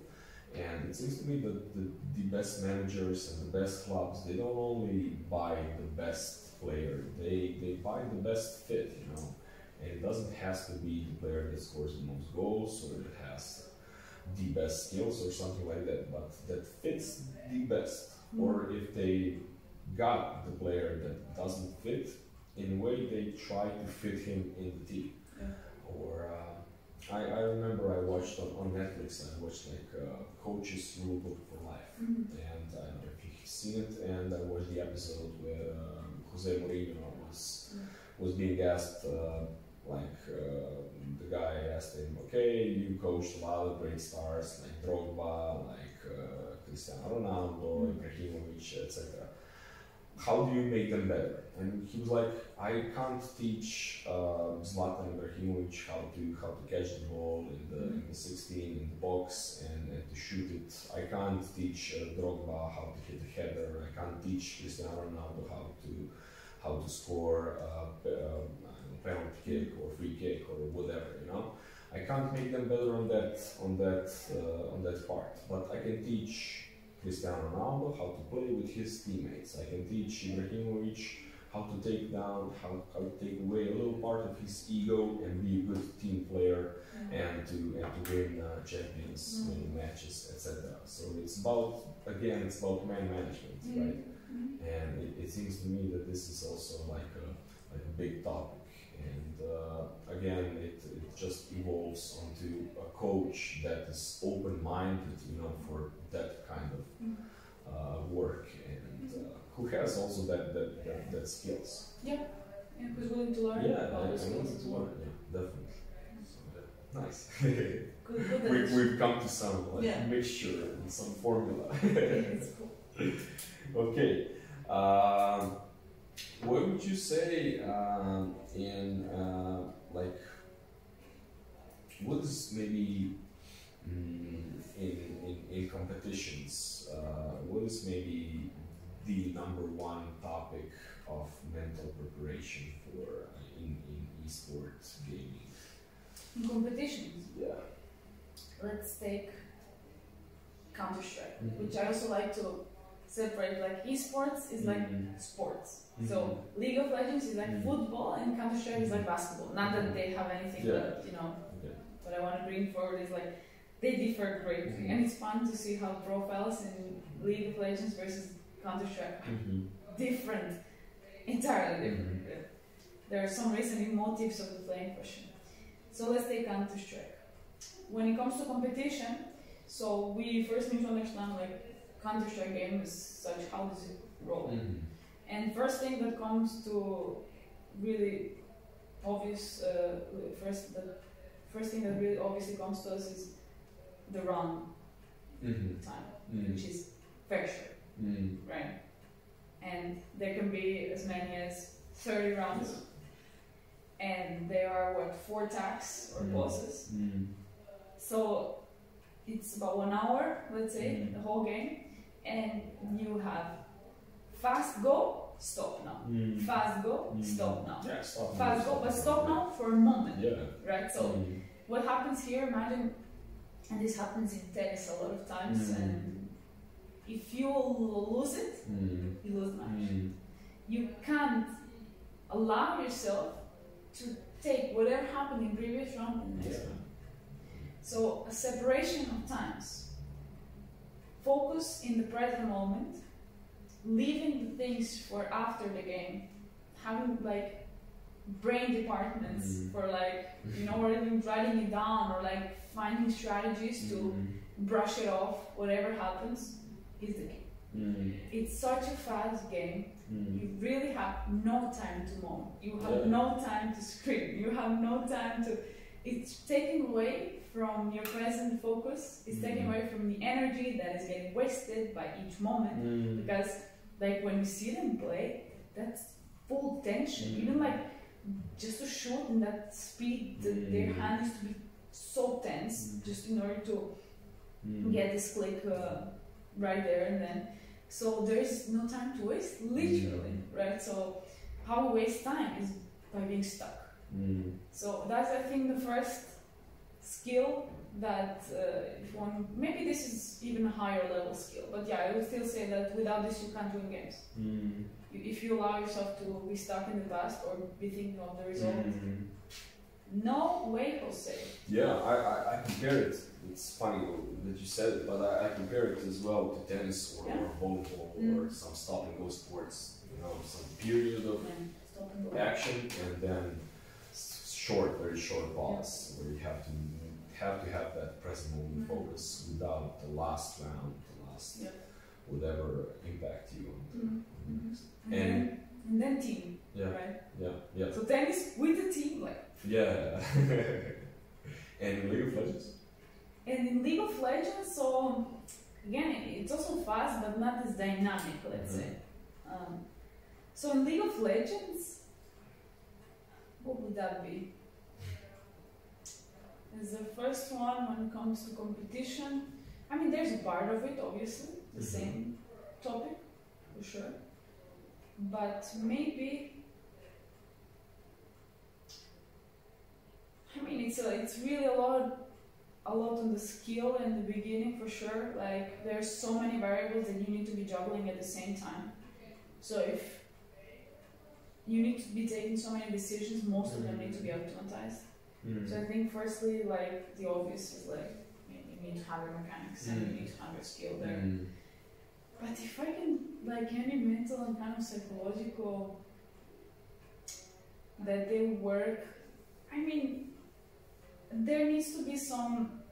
And it seems to me that the best managers and the best clubs, they don't only buy the best player, they buy the best fit, you know. And it doesn't have to be the player that scores the most goals or that has the best skills or something like that, but that fits the best. Or if they got the player that doesn't fit, in a way they try to fit him in the team. Or I remember I watched on Netflix. I watched like Coach's Rulebook for Life, and I don't know if you've seen it. And I watched the episode where Jose Mourinho was being asked, the guy asked him, okay, you coached a lot of great stars like Drogba, like Cristiano Ronaldo, Ibrahimovic, etc. How do you make them better? And he was like, I can't teach Zlatan Ibrahimovic how to catch the ball in the 16 in the box and to shoot it. I can't teach Drogba how to hit a header. I can't teach Cristiano Ronaldo how to score a penalty kick or free kick or whatever. You know, I can't make them better on that part, but I can teach Cristiano Ronaldo how to play with his teammates. I can teach Ibrahimovic how to take down, how to take away a little part of his ego and be a good team player and to win champions, winning matches, etc. So it's about man management, right? And it seems to me that this is also like a big topic. And again, it just evolves onto a coach that is open-minded, you know, for that kind of work, and who has also that skills. Yeah, and who's willing to learn. Yeah, I'm willing to learn. Yeah, definitely. So, nice. Good. We've come to some mixture and some formula. It's cool. Okay. What would you say what is maybe in competitions? What is maybe the #1 topic of mental preparation for in esports gaming? In competitions? Yeah. Let's take Counter-Strike, which I also like to separate. Like esports is like sports. So League of Legends is like football and Counter-Strike is like basketball. Not that they have anything, but you know, what I want to bring forward is like they differ greatly, and it's fun to see how profiles in League of Legends versus Counter-Strike are different, entirely different. There are some reasoning motives of the playing question. So let's take Counter-Strike. When it comes to competition, so we first need to understand like Counter-Strike game is such, how does it roll? And first thing that comes to really obvious, first thing that really obviously comes to us is the run time, which is very short, right? And there can be as many as 30 rounds, and there are 4 attacks or bosses. So it's about 1 hour, let's say, the whole game, and you have fast go, stop now. Fast go, stop now. Yeah, stop fast go, but stop now for a moment. Yeah. Right? So what happens here, imagine, and this happens in tennis a lot of times, and if you lose it, you lose the match. You can't allow yourself to take whatever happened in previous round in the next round. So a separation of times. Focus in the present moment, leaving the things for after the game, having like brain departments for like, you know, or even writing it down or like finding strategies to brush it off, whatever happens, is the game. It's such a fast game. You really have no time to moan. You have no time to scream. You have no time to... It's taking away from your present focus. It's taking away from the energy that is getting wasted by each moment. Because like when you see them play, that's full tension. Even like just to shoot in that speed, their hand needs to be so tense just in order to get this click right there and then. So there is no time to waste, literally, right? So how we waste time is by being stuck. So that's, I think, the first skill that if one, maybe this is even a higher level skill, but yeah, I would still say that without this you can't win games. If you allow yourself to be stuck in the past or be thinking of the result, no way, Jose. Yeah, I compare it. It's funny that you said it, but I compare it as well to tennis or volleyball or some stop and go sports. You know, some period of action and then very short balls where you have to have that present moment focus without the last round, the last whatever impact you on the next. And then team, right? Yeah. So tennis with the team, like. Yeah. And in League of Legends? And in League of Legends, so again, it's also fast, but not as dynamic, let's say. So in League of Legends, what would that be? As the first one when it comes to competition, I mean, there's a part of it, obviously, the same topic, for sure. But maybe, I mean, it's really a lot on the skill in the beginning, for sure. Like, there's so many variables that you need to be juggling at the same time. So if you need to be taking so many decisions, most of them need to be automatized. So I think firstly, like, the obvious is like, you need to have your mechanics and you need to have your skill there. But if I can, like, any mental and kind of psychological, that they work, I mean, there needs to be some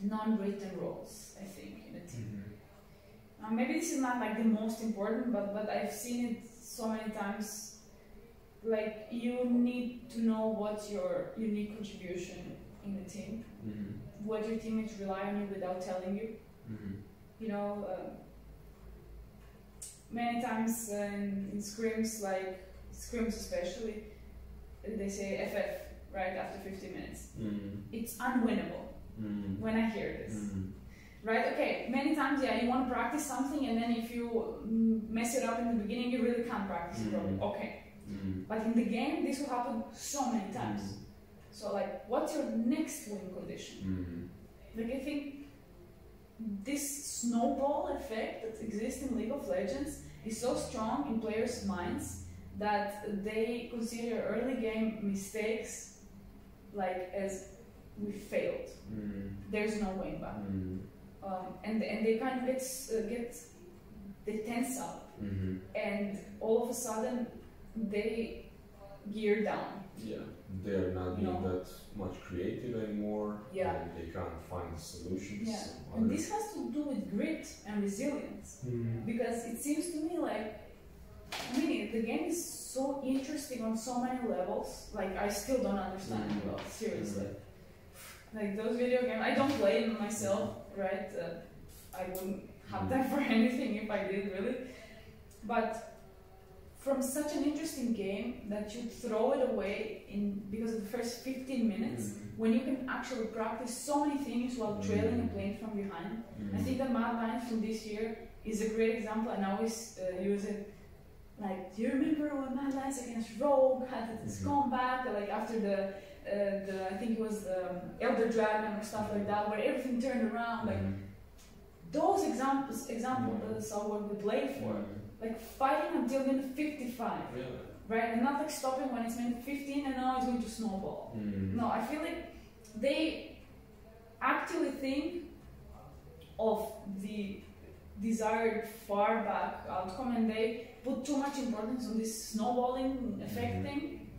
non-written roles, I think, in a team. Maybe this is not like the most important, but I've seen it so many times. Like, you need to know what's your unique contribution in the team, what your teammates rely on you without telling you. You know, many times in scrims, like scrims especially, they say FF, right, after 50 minutes. It's unwinnable when I hear this. Right, okay, many times, you want to practice something, and then if you mess it up in the beginning, you really can't practice it properly. Okay. But in the game, this will happen so many times. So, like, what's your next win condition? Like, I think this snowball effect that exists in League of Legends is so strong in players' minds that they consider early game mistakes like as we failed. There's no way back. And they kind of they tense up, and all of a sudden they gear down. Yeah, they are not being that much creative anymore. Yeah, and they can't find solutions. Yeah, and this has to do with grit and resilience, because it seems to me like, I mean, the game is so interesting on so many levels. Like, I still don't understand it well, seriously. Like, those video games, I don't play them myself, right? I wouldn't have time for anything if I did, really. But from such an interesting game that you throw it away because of the first 15 minutes, when you can actually practice so many things while trailing and playing from behind. I think that Mad Lions from this year is a great example, and I always use it. Like, do you remember when Mad Lions against Rogue had this comeback, like after the I think it was the Elder Dragon or stuff like that, where everything turned around. Like, those examples are what we play for. Like, fighting until minute 55, right? And not like stopping when it's minute 15 and now it's going to snowball. No, I feel like they actually think of the desired far back outcome, and they put too much importance on this snowballing effect thing,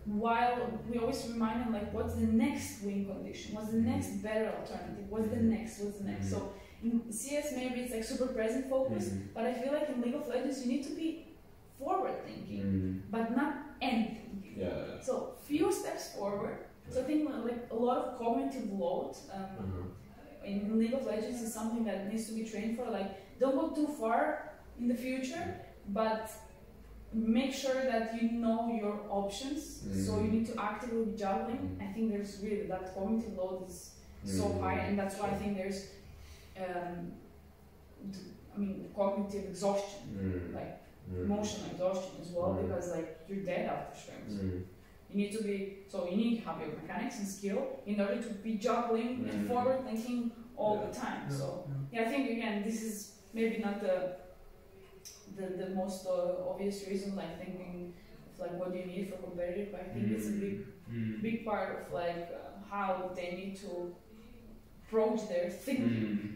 while we always remind them, like, what's the next win condition? What's the next better alternative? What's the next? So in CS, maybe it's like super present focus, but I feel like in League of Legends, you need to be forward thinking, but not end thinking. So few steps forward. So I think like a lot of cognitive load in League of Legends is something that needs to be trained for. Like, don't go too far in the future, but make sure that you know your options. So you need to actively be juggling. I think there's really that cognitive load is so high, and that's why I think there's cognitive exhaustion, like emotional exhaustion as well, because like you're dead after scrims. You need to have your mechanics and skill in order to be juggling and forward thinking all the time. So I think again, this is maybe not the most obvious reason, like thinking of like what do you need for competitive, but I think it's a big part of like how they need to approach their thinking.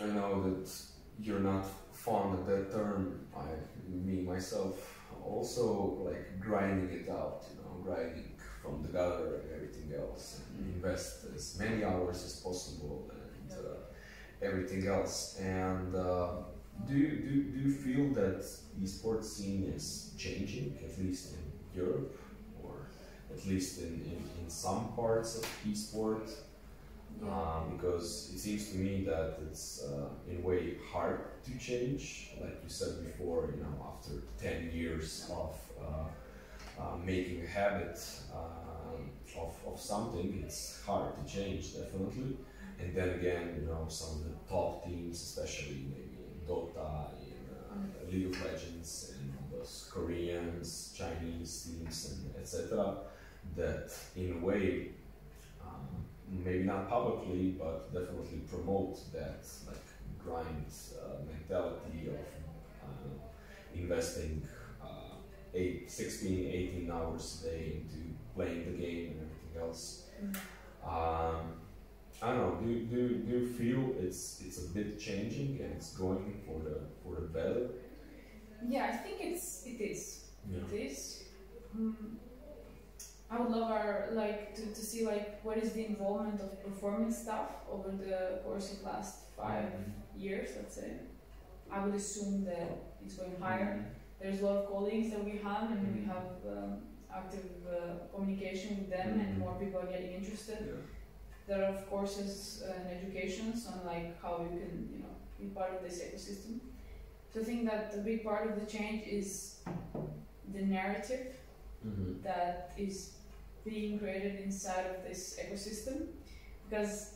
I know that you're not fond of that term. Me myself also like grinding it out, grinding from the gutter and everything else, and invest as many hours as possible and everything else. And do you feel that esports scene is changing, at least in Europe, or at least in some parts of esport? Because it seems to me that it's in a way hard to change, like you said before, after 10 years of making a habit of something, it's hard to change, definitely. And then again, some of the top teams, especially maybe in Dota, in League of Legends, and those Koreans, Chinese teams, and etc., that in a way, maybe not publicly, but definitely promote that like grind mentality of investing 16, 18 hours a day into playing the game and everything else. I don't know. Do you feel it's a bit changing and it's going for the better? Yeah, I think it is. Yeah. It is. I would love to see what is the involvement of performance stuff over the course of last 5 years, let's say. I would assume that it's going higher. There's a lot of colleagues that we have, and we have active communication with them, and more people are getting interested. Yeah. There are of courses and educations on how you can be part of this ecosystem. So I think that a big part of the change is the narrative that is being created inside of this ecosystem, because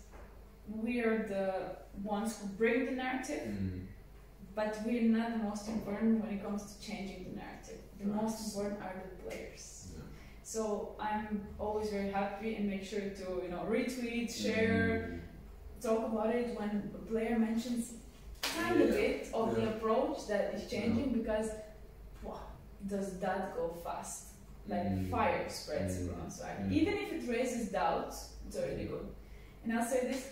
we are the ones who bring the narrative, but we're not the most important when it comes to changing the narrative. The most important are the players. Yeah. So I'm always very happy and make sure to retweet, share, talk about it when a player mentions a tiny bit of the approach that is changing, because does that go fast? Like fire spreads across, right? Even if it raises doubts, it's already good. And I'll say this: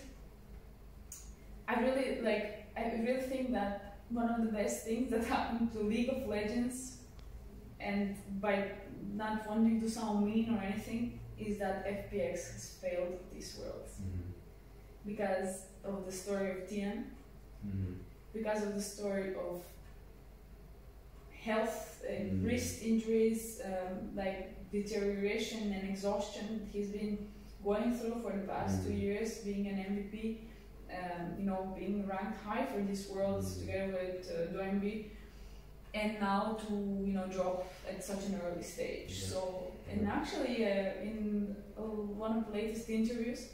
I really think that one of the best things that happened to League of Legends, and by not wanting to sound mean or anything, is that FPX has failed this world because of the story of Tian, because of the story of health, wrist injuries, deterioration and exhaustion he's been going through for the past 2 years, being an MVP, being ranked high for these worlds together with Doembi, and now to drop at such an early stage. So, and actually in one of the latest interviews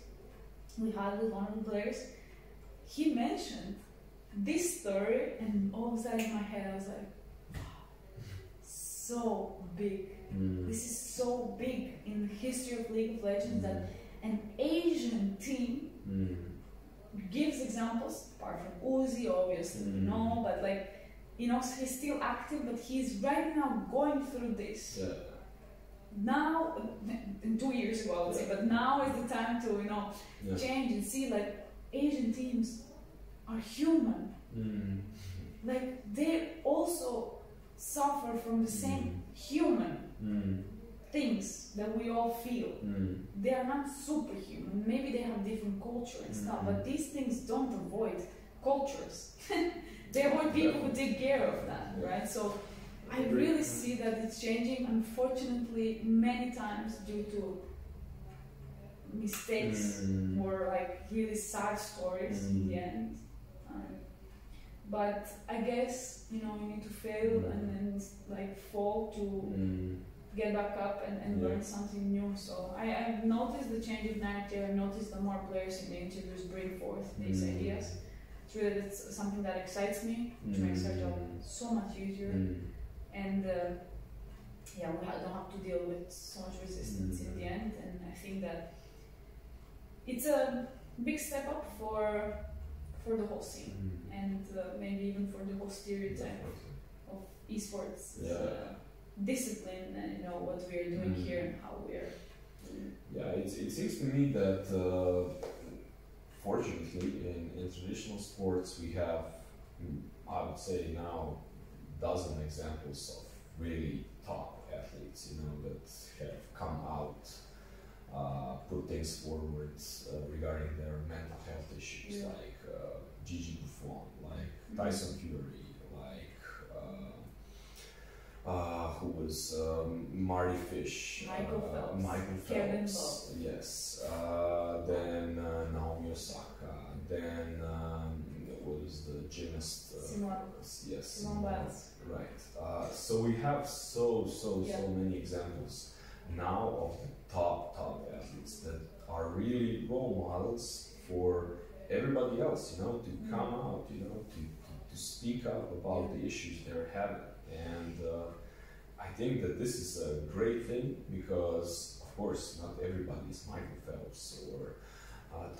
we had with one of the players, he mentioned this story, and all of a sudden in my head I was like, so big. This is so big in the history of League of Legends that an Asian team gives examples, apart from Uzi, obviously, but he's still active, but he's right now going through this. Yeah. Now, 2 years ago, I would say, but now is the time to, change and see, Asian teams are human. They also suffer from the same human things that we all feel. They are not superhuman. Maybe they have different culture and stuff, but these things don't avoid cultures. They avoid people who take care of that, right? So I really see that it's changing, unfortunately, many times due to mistakes or really sad stories in the end. But I guess you need to fail and then fall to get back up and learn something new. So I've noticed the change of narrative. I've noticed that more players in the interviews bring forth these ideas. It's really something that excites me, which makes our job so much easier. And we don't have to deal with so much resistance in the end. And I think that it's a big step up for the whole scene, and maybe even for the whole stereotype of esports discipline, and what we are doing here and how we are doing. Yeah, it seems to me that fortunately in traditional sports we have, I would say now, dozen examples really top athletes, you know, that have come out, put things forward regarding their mental health issues, like Gigi Buffon, like Tyson Fury, like who was Marty Fish, Michael Phelps, Kevin Love. Yes, then Naomi Osaka, then was the gymnast, Simone Biles. Right. So we have so many examples now of the top athletes that are really role models for everybody else, you know, to come out, you know, to speak up about the issues they're having. And I think that this is a great thing because, of course, not everybody is Michael Phelps or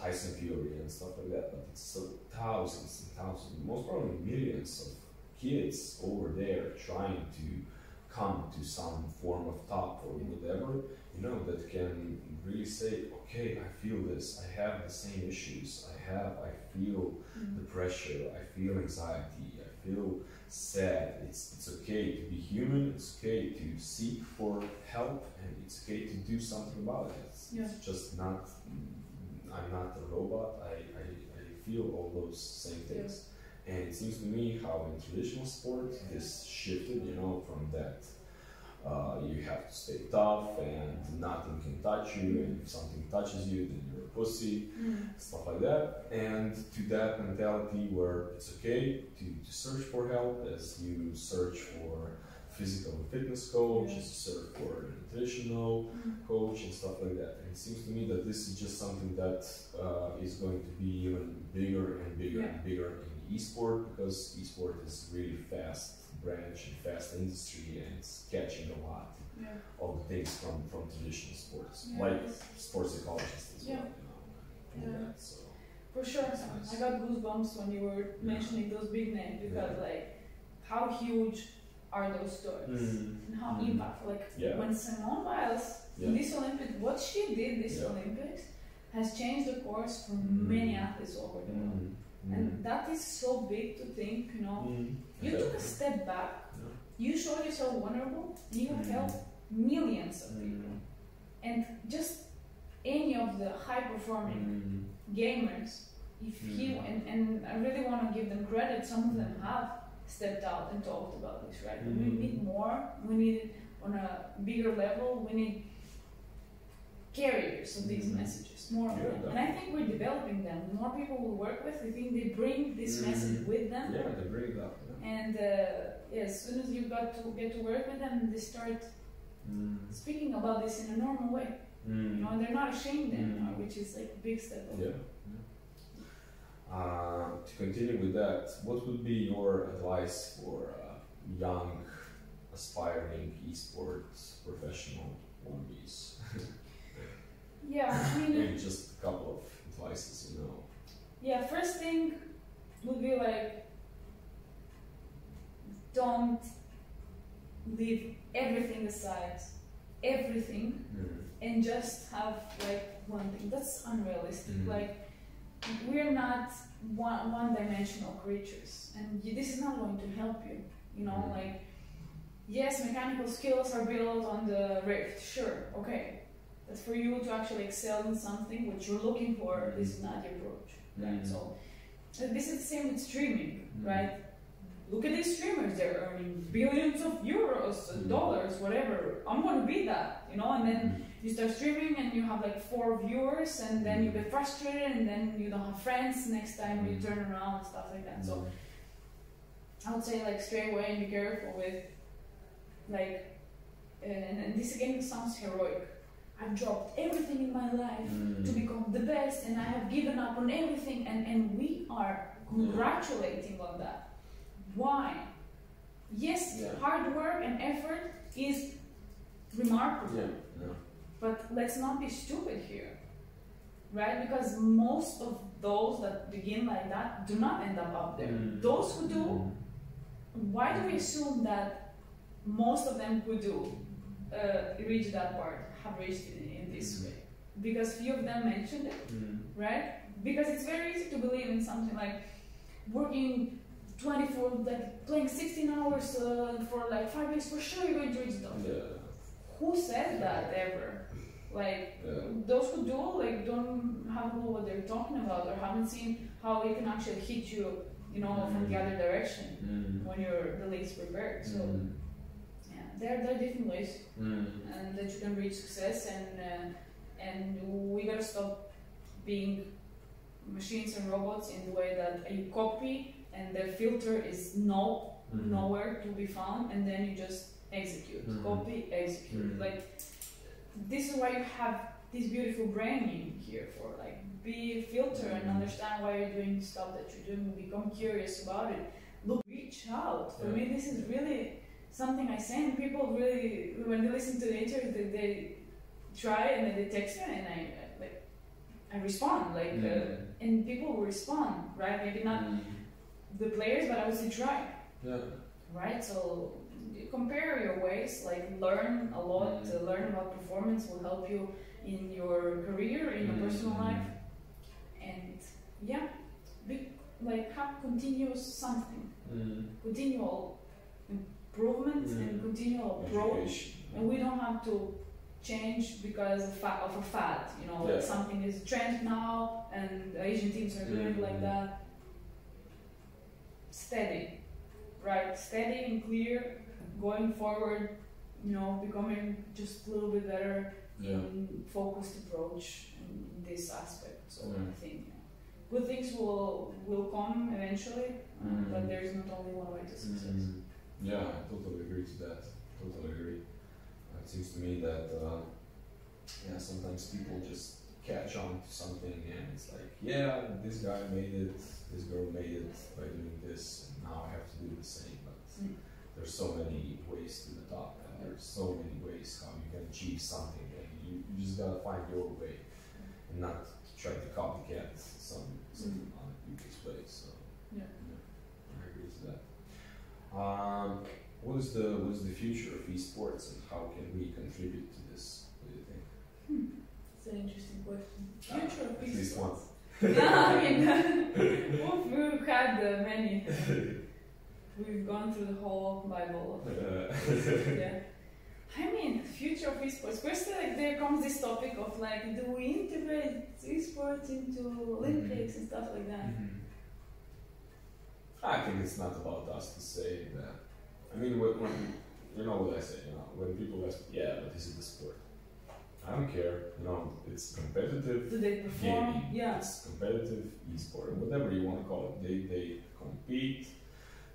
Tyson Fury and stuff like that, but it's thousands and thousands, most probably millions of kids over there trying to come to some form of top or whatever, you know, that can really say, okay, I feel this, I have the same issues, I feel the pressure, I feel anxiety, I feel sad. It's okay to be human, it's okay to seek for help, and it's okay to do something about it. It's just not, I'm not a robot, I feel all those same things. And it seems to me how in traditional sport this shifted, you know, from that you have to stay tough and nothing can touch you, and if something touches you then you're a pussy, stuff like that, and to that mentality where it's okay to search for help, as you search for physical and fitness coach, as you search for a nutritional coach and stuff like that. And it seems to me that this is just something that is going to be even bigger and bigger and bigger in esport, because esport is really fast branch and fast industry, and it's catching a lot of the things from traditional sports, like sports psychologists as well, you know. So for sure, nice. I got goosebumps when you were mentioning those big names, because like how huge are those stories and how impactful. Like when Simone Biles in this Olympics, what she did this Olympics has changed the course for many athletes over the world. And that is so big to think, you know, you took a step back, you showed yourself vulnerable, and you have helped millions of people. And just any of the high performing gamers, if he, and I really want to give them credit, some of them have stepped out and talked about this, right? We need more, we need it on a bigger level, we need carriers of these messages, more of them. And I think we're developing them. The more people we work with, I think they bring this message with them. Yeah, they bring it up. And as soon as you get to work with them, they start speaking about this in a normal way. You know, they're not ashamed anymore, which is like a big step up. To continue with that, what would be your advice for young, aspiring esports professional wannabes? I mean, maybe just a couple of advices, you know. First thing would be like, don't leave everything aside, and just have like one thing. That's unrealistic. Like, we're not one-dimensional creatures, and this is not going to help you. You know, like, yes, mechanical skills are built on the Rift, sure, okay. But for you to actually excel in something which you're looking for, this is not the approach, right? So this is the same with streaming, right? Look at these streamers, they're earning billions of euros, dollars, whatever. I'm going to be that, you know, and then you start streaming and you have like 4 viewers, and then you get frustrated, and then you don't have friends next time you turn around and stuff like that. So I would say like stay away and be careful with like, and this again sounds heroic. I've dropped everything in my life to become the best, and I have given up on everything, and we are congratulating on that. Why? Yes, hard work and effort is remarkable, but let's not be stupid here, right? Because most of those that begin like that do not end up there. Those who do, why do we assume that most of them who do reach that part have reached it in this way? Because few of them mentioned it, right? Because it's very easy to believe in something like working 24, like playing 16 hours for like 5 days, for sure you're going to reach those. Yeah. Who said that ever? Like, those who do, like, don't have a clue what they're talking about, or haven't seen how it can actually hit you, you know, from the other direction when you're the least prepared. So, yeah, there are different ways and that you can reach success, and we gotta stop being machines and robots in the way that you copy and the filter is nowhere to be found, and then you just execute, copy, execute. Like, this is why you have this beautiful brain in here for, like, be a filter and understand why you're doing stuff that you're doing, become curious about it. Look, reach out. For me, this is really something I say, and people really, when they listen to the interview, they try and then they text me, and I respond, like, and people will respond, right? Maybe not the players, but I would say try. Yeah. Right? So you compare your ways, like, learn a lot, learn about performance will help you in your career, in your personal life, and yeah, have continuous something, continual improvement and continual approach, and we don't have to change because of a fad, you know, like something is a trend now and Asian teams are doing it like that. Steady, right? Steady and clear, going forward, you know, becoming just a little bit better in focused approach in this aspect. So I think good things will come eventually, but there's not only one way to success. Yeah, I totally agree to that. Totally agree. It seems to me that sometimes people just catch on to something and it's like, yeah, this guy made it, this girl made it by doing this, and now I have to do the same. But there's so many ways to the top, and there's so many ways how you can achieve something, and you just gotta find your way and not try to copycat some other people's way. So I agree to that. What is the future of esports, and how can we contribute to this? What do you think? It's an interesting question. Future of esports. At least once. Yeah, I mean, we've had many. We've gone through the whole Bible of I mean, future of esports. First, like, there comes this topic of, like, do we integrate esports into Olympics and stuff like that? I think it's not about us to say that. I mean, when you know what I say, you know, when people ask, but this is the sport. I don't care, you know, it's competitive. Do they perform? Gaming. Yeah. It's competitive esport, whatever you want to call it. They compete.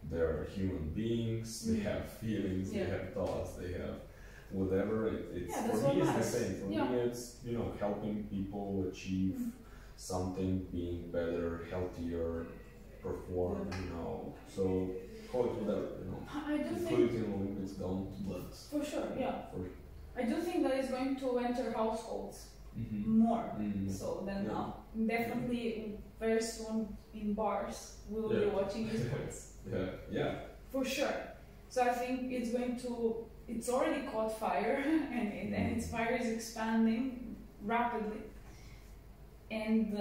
They're human beings. They have feelings. They have thoughts. They have whatever. It's for me, it's the same. For me, it's, you know, helping people achieve something, being better, healthier, perform. You know, so call it whatever. You know, I do put think it in Olympics, don't. But for sure, I do think that it's going to enter households more so than now. Definitely very soon in bars we will be watching esports. For sure. So I think it's already caught fire and its fire is expanding rapidly. And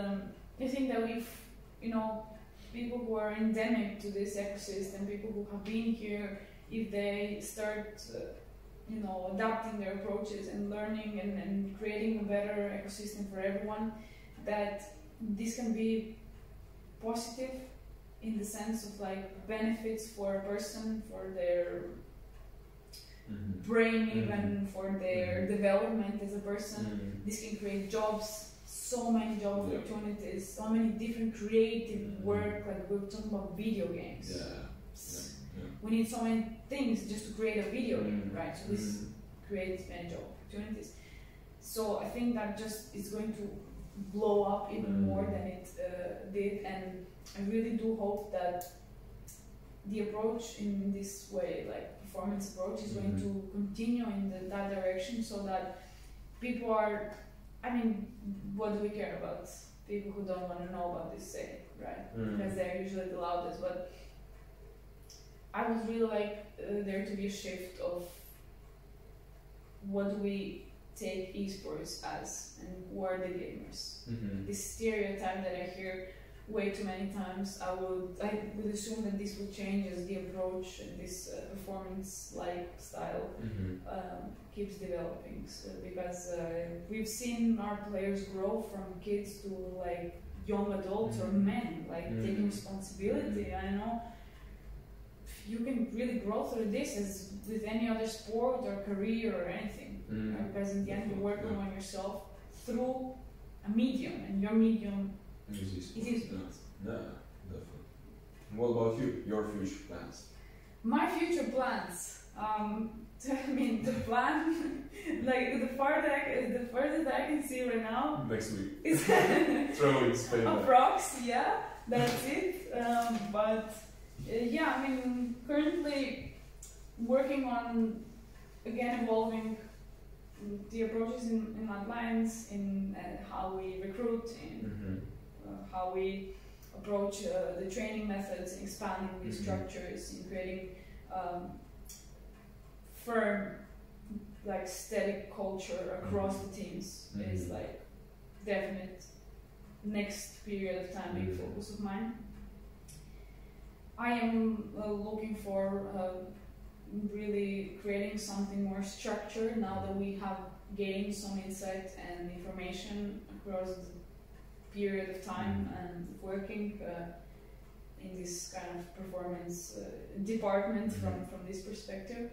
I think that if, you know, people who are endemic to this ecosystem, people who have been here, if they start you know, adapting their approaches and learning and creating a better ecosystem for everyone, that this can be positive in the sense of, like, benefits for a person, for their brain, even for their development as a person. This can create jobs, so many job opportunities, so many different creative work, like we're talking about video games. We need so many things just to create a video game, right? So this creates many job opportunities. So I think that just is going to blow up even more than it did, and I really do hope that the approach in this way, like performance approach, is going to continue in that direction, so that people are, I mean, what do we care about? People who don't want to know about this say, right? Because they're usually the loudest, but I would really like there to be a shift of what do we take esports as, and who are the gamers. This stereotype that I hear way too many times, I would assume that this will change as the approach and this performance lifestyle keeps developing. So, because we've seen our players grow from kids to like young adults or men, like taking responsibility. I know you can really grow through this as with any other sport or career or anything, because in the end you're working on yourself through a medium, and your medium it is yeah, definitely. What about you? Your future plans? My future plans. I mean, the plan, like the furthest I can see right now. Next week. Is Traveling Spain. Approx, yeah, that's it. But yeah, I mean, currently working on again evolving the approaches in my lines, in how we recruit, in how we approach the training methods, in expanding these structures, in creating firm, like steady culture across the teams is like definite next period of time big focus of mine. I am looking for really creating something more structured now that we have gained some insight and information across the period of time and working in this kind of performance department from this perspective.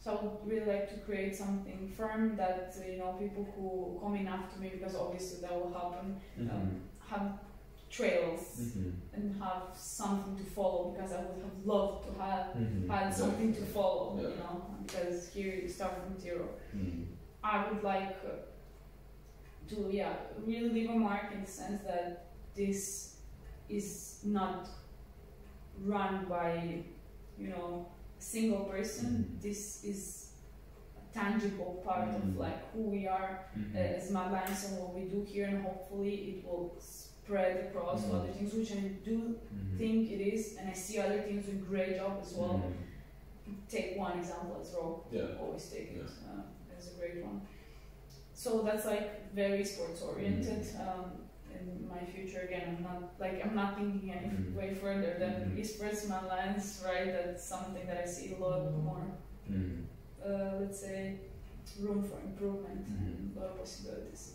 So I would really like to create something firm that people who come in after me, because obviously that will happen, have trails and have something to follow, because I would have loved to have had something to follow, because here you start from zero. I would like to really leave a mark in the sense that this is not run by a single person. This is a tangible part of like who we are as Madlines and what we do here, and hopefully it will spread across other teams, which I do think it is, and I see other teams doing a great job as well. Take one example as Raw, always take it as a great one. So that's like very sports oriented. In my future, again, I'm not thinking any way further than esports, Madlines, right? That's something that I see a lot more, let's say, room for improvement and a lot of possibilities.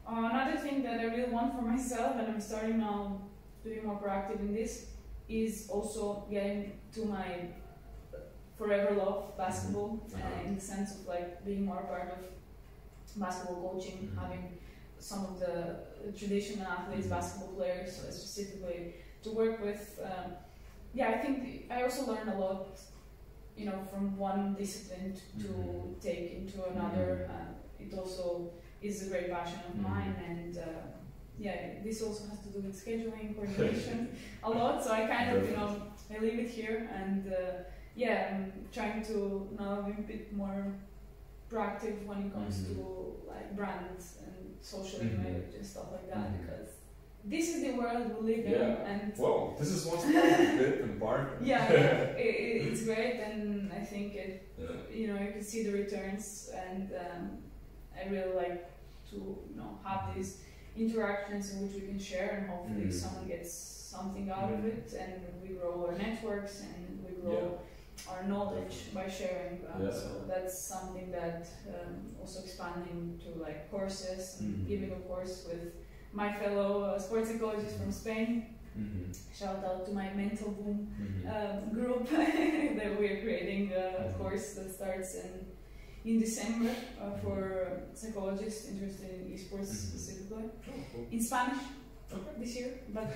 Another thing that I really want for myself, and I'm starting now to be more proactive in this, is also getting to my forever love basketball, in the sense of like being more part of basketball coaching, having some of the traditional athletes, basketball players specifically, to work with. I think I also learn a lot, from one discipline to take into another. It also is a great passion of mine, and this also has to do with scheduling, coordination a lot. So I kind of, I leave it here, and I'm trying to now be a bit more proactive when it comes to like brands and social image and stuff like that, because this is the world we live in. And well, this is what's bit and part. It's great, and I think it, you can see the returns, and I really like to have these interactions in which we can share, and hopefully someone gets something out of it, and we grow our networks and we grow our knowledge by sharing. So that's something that also expanding to like courses and giving a course with my fellow sports psychologists from Spain. Shout out to my Mental Boom group that we are creating a course that starts in December for psychologists interested in esports specifically, in Spanish this year, but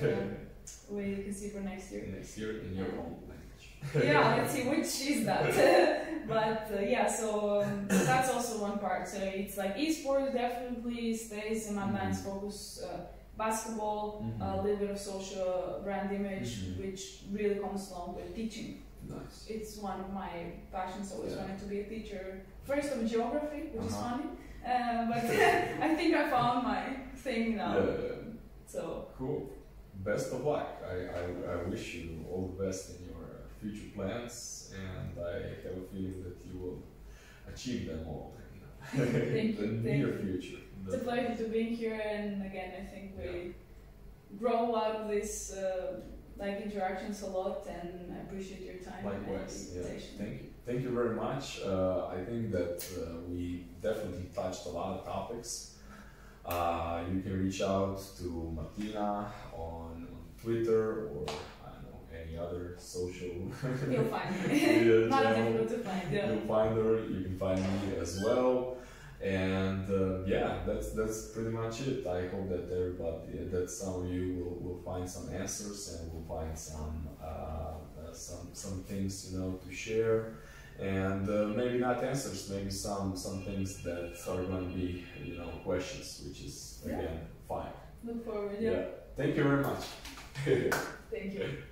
we can see for next year. Next year in your own language. Let's see which is that. But so that's also one part. So it's like esports definitely stays in my mind's focus. Basketball, a little bit of social brand image, which really comes along with teaching. Nice. It's one of my passions. Always wanted to be a teacher. First of geography, which is funny, but I think I found my thing now. So cool. Best of luck. I wish you all the best in your future plans, and I have a feeling that you will achieve them all Thank you. in the near future. It's a pleasure to be here, and again, I think grow out of this like interactions a lot, and I appreciate your time. Likewise, and yeah. Thank you very much. I think that we definitely touched a lot of topics. You can reach out to Martina on Twitter or any other social. You'll find me. Not difficult to find. Yeah. You'll find her. You can find me as well. And yeah, that's pretty much it. I hope that everybody, that some of you will find some answers and will find some things, you know, to share. And maybe not answers, maybe some things that are going to be, you know, questions, which is again fine. Look forward. Yeah. Thank you very much. Thank you.